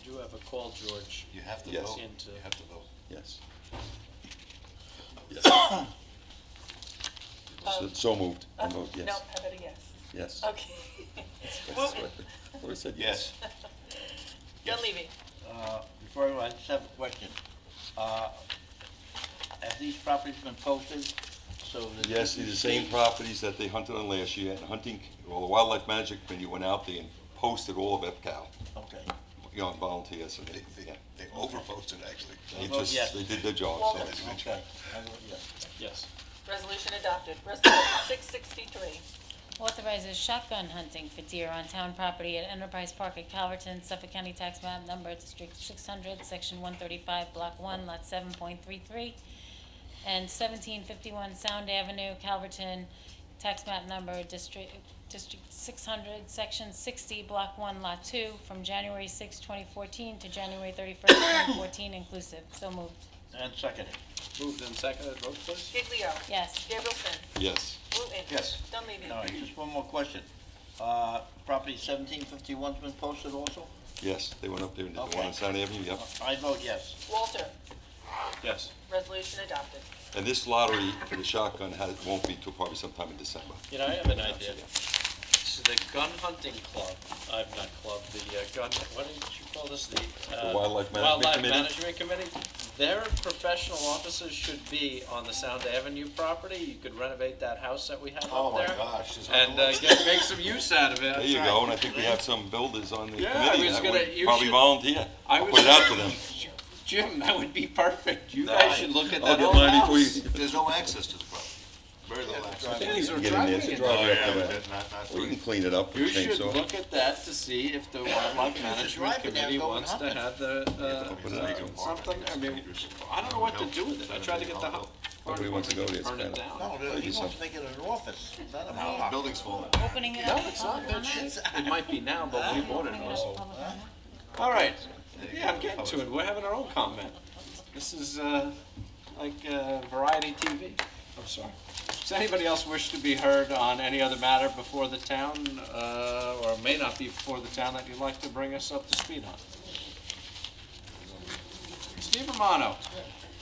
You have a call, George. You have to Yes. vote. Into- You have to vote. Yes. Yes. So moved. I vote yes. No, how about a yes? Yes. Okay. That's Wooten. what I said yes. Dunleavy. Before I just have a question. Have these properties been posted? So that Yes, these are the same properties that they hunted on last year. And hunting, well, the Wildlife Management Committee went out there and posted all of EPCAL, Okay. volunteers. And They over-posted, actually. They vote just, yes. they did their job, Walter. so. Okay. I vote yes. Yes. Resolution adopted. Resolution 663. Authorizes shotgun hunting for deer on town property at Enterprise Park at Calverton, Suffolk County Tax Map Number District 600, Section 135, Block 1, Lot 7.33, and 1751 Sound Avenue, Calverton, Tax Map Number District 600, Section 60, Block 1, Lot 2, from January 6, 2014 to January 31st, 2014 inclusive. So moved. And seconded. Moved and seconded. Vote please. Giglio. Yes. Gabrielson. Yes. Wooten. Yes. Dunleavy. All right, just one more question. Property 1751's been posted also? Yes, they went up there and did the one Okay. on Sound Avenue, yep. I vote yes. Walter. Yes. Resolution adopted. And this lottery for the shotgun won't be till probably sometime in December. You know, I have an idea. So the gun hunting club, not club, the gun, what did you call this? The Wildlife Management Committee? Management Committee. Their professional offices should be on the Sound Avenue property. You could renovate that house that we have Oh, up my there. gosh. And make some use out of it. There you go, and I think we have some builders on the Yeah, I committee was that gonna- would you probably should- volunteer. I I'll was- put it out to them. Jim, that would be perfect. You guys should look at I'll that get old mine before house. you. There's no access to the property. Very little access. These are Get in there, driving it's a it. driveway Oh, up yeah, the but way. not Well, you free. can clean it up You with should chainsaw. look at that to see if the Wildlife Management driving there Committee going wants to hunting. have the, put it out. something, I mean, I don't know what to do with it. I tried to get the house. Nobody wants to go there, it's Burn it kinda- down. No, he wants to make it an office, not a bar. Building's full. Opening it No, up. it's not. It might be now, but we bought it. Opening it up to public comment. All right. Yeah, I'm getting to it. We're having our own comment. This is like variety TV. I'm sorry. Does anybody else wish to be heard on any other matter before the town, or may not be before the town, that you'd like to bring us up to speed on? Steve Romano,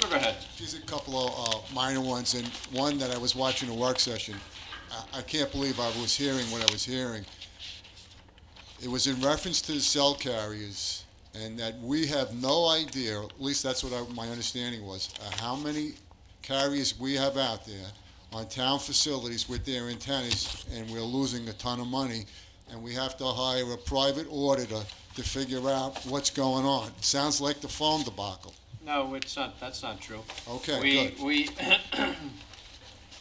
Riverhead. These are a couple of minor ones, and one that I was watching a work session. I can't believe I was hearing what I was hearing. It was in reference to the cell carriers, and that we have no idea, at least that's what my understanding was, how many carriers we have out there on town facilities with their antennas, and we're losing a ton of money, and we have to hire a private auditor to figure out what's going on. Sounds like the phone debacle. No, it's not, that's not true. Okay, good. We,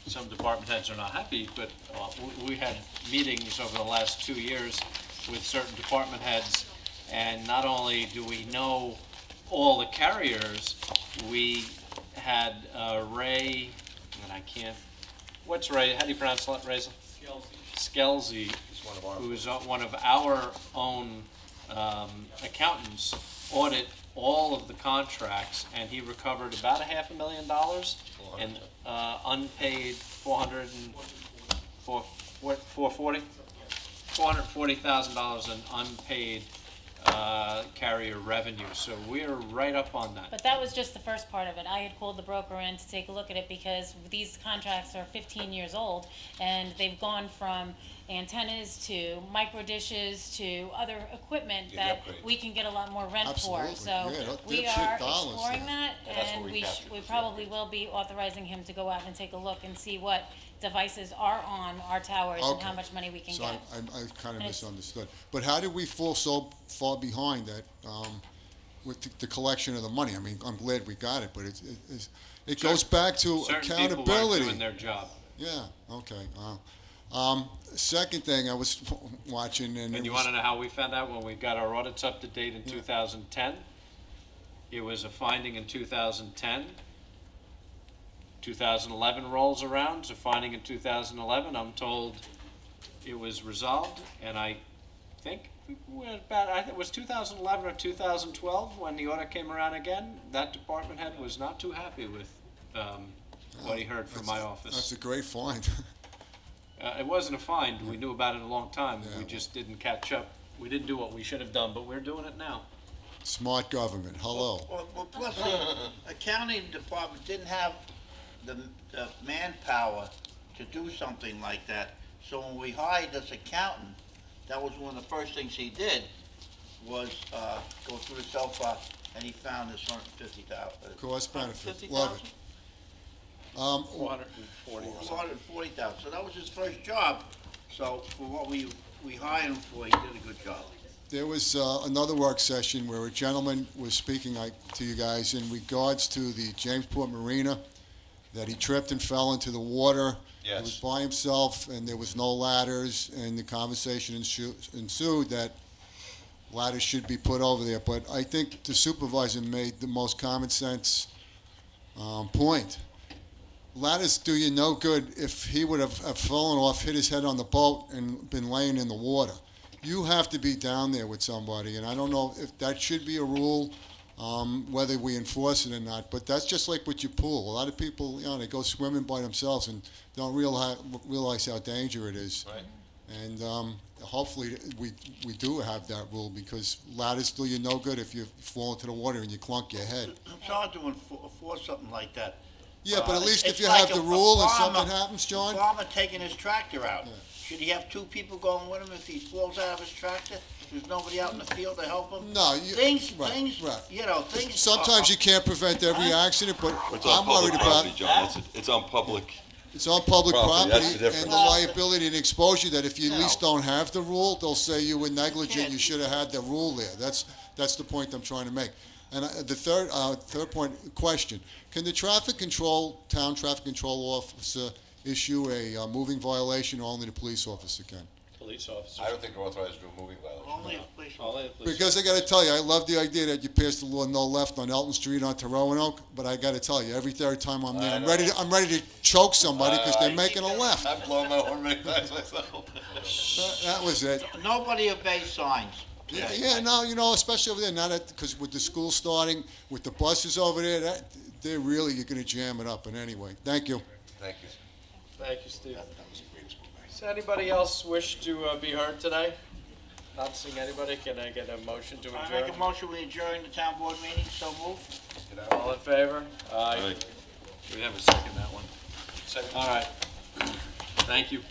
some department heads are not happy, but we had meetings over the last 2 years with certain department heads, and not only do we know all the carriers, we had Ray, and I can't, what's Ray, how do you pronounce it, Raisin? Skelzy, who's one of our own accountants, audit all of the contracts, and he recovered about $500,000 in unpaid $440,000 in unpaid carrier revenue. So we're right up on that. But that was just the first part of it. I had called the broker in to take a look at it because these contracts are 15 years old, and they've gone from antennas to micro dishes to other equipment that we can get a lot more rent for. Absolutely. So Yeah, they're we big are dollars exploring there. that, and we probably will be authorizing him to go out and take a look and see what devices are on our towers and how Okay. much money we can So get. I kind of And it's- misunderstood. But how did we fall so far behind that with the collection of the money? I mean, I'm glad we got it, but it goes back to Certain people accountability. weren't doing their job. Yeah, okay. Second thing I was watching, and And you want to know how we found out when we got our audits up to date in 2010? It was a finding in 2010. 2011 rolls around, so finding in 2011, I'm told it was resolved, and I think we're about, I think it was 2011 or 2012 when the audit came around again. That department head was not too happy with what he heard from my office. That's a great find. It wasn't a find. We knew about it a long time. We just didn't catch up. We didn't do what we should have done, but we're doing it now. Smart government, hello. Well, plus, the accounting department didn't have the manpower to do something like that. So when we hired this accountant, that was one of the first things he did, was go through the cell file, and he found this $150,000. Cost benefit, love it. 440. 440,000. So that was his first job. So for what we hired him for, he did a good job. There was another work session where a gentleman was speaking to you guys in regards to the Jamesport Marina, that he tripped and fell into the water. Yes. He was by himself, and there was no ladders, and the conversation ensued that ladders should be put over there. But I think the supervisor made the most common sense point. Ladders do you no good if he would have fallen off, hit his head on the boat, and been laying in the water. You have to be down there with somebody, and I don't know if that should be a rule, whether we enforce it or not, but that's just like with your pool. A lot of people, they go swimming by themselves and don't realize how dangerous it is. Right. And hopefully we do have that rule, because ladders do you no good if you fall into the water and you clunk your head. It's hard to enforce something like that. Yeah, but at least if It's you like have the a rule and farmer- something happens, John. A farmer taking his tractor out. Should he have two people going with him if he falls out of his tractor? There's nobody out in the field to help him? No, Things, right. things. Sometimes you can't prevent every accident, but It's on I'm worried public about. property, John. It's on public. It's on public Property, property, that's the difference. and the liability and exposure, that if you at least don't have the rule, they'll say you were negligent, you should have had the rule there. That's the point I'm trying to make. And the third point, question, can the town traffic control officer issue a moving violation, or only the police officer can? Police officer. I don't think they're authorized to do a moving violation. Only a police. Only the police Because I gotta tell you, I love the idea that you pass the law no left on Elton Street onto Roanoke, but I gotta tell you, every third time I'm there, I'm ready to choke somebody because they're making a left. I'm blowing my horn many times myself. That was it. Nobody obeys signs. Yeah, no, especially over there, now that, because with the school starting, with the buses over there, you're gonna jam it up. And anyway, thank you. Thank you. Thank you, Steve. Does anybody else wish to be heard today? Not seeing anybody, can I get a motion to I adjourn? make a motion, we adjourn the town board meeting, so moved. All in favor? Aye. We have a second, that one. Second. All right. Thank you.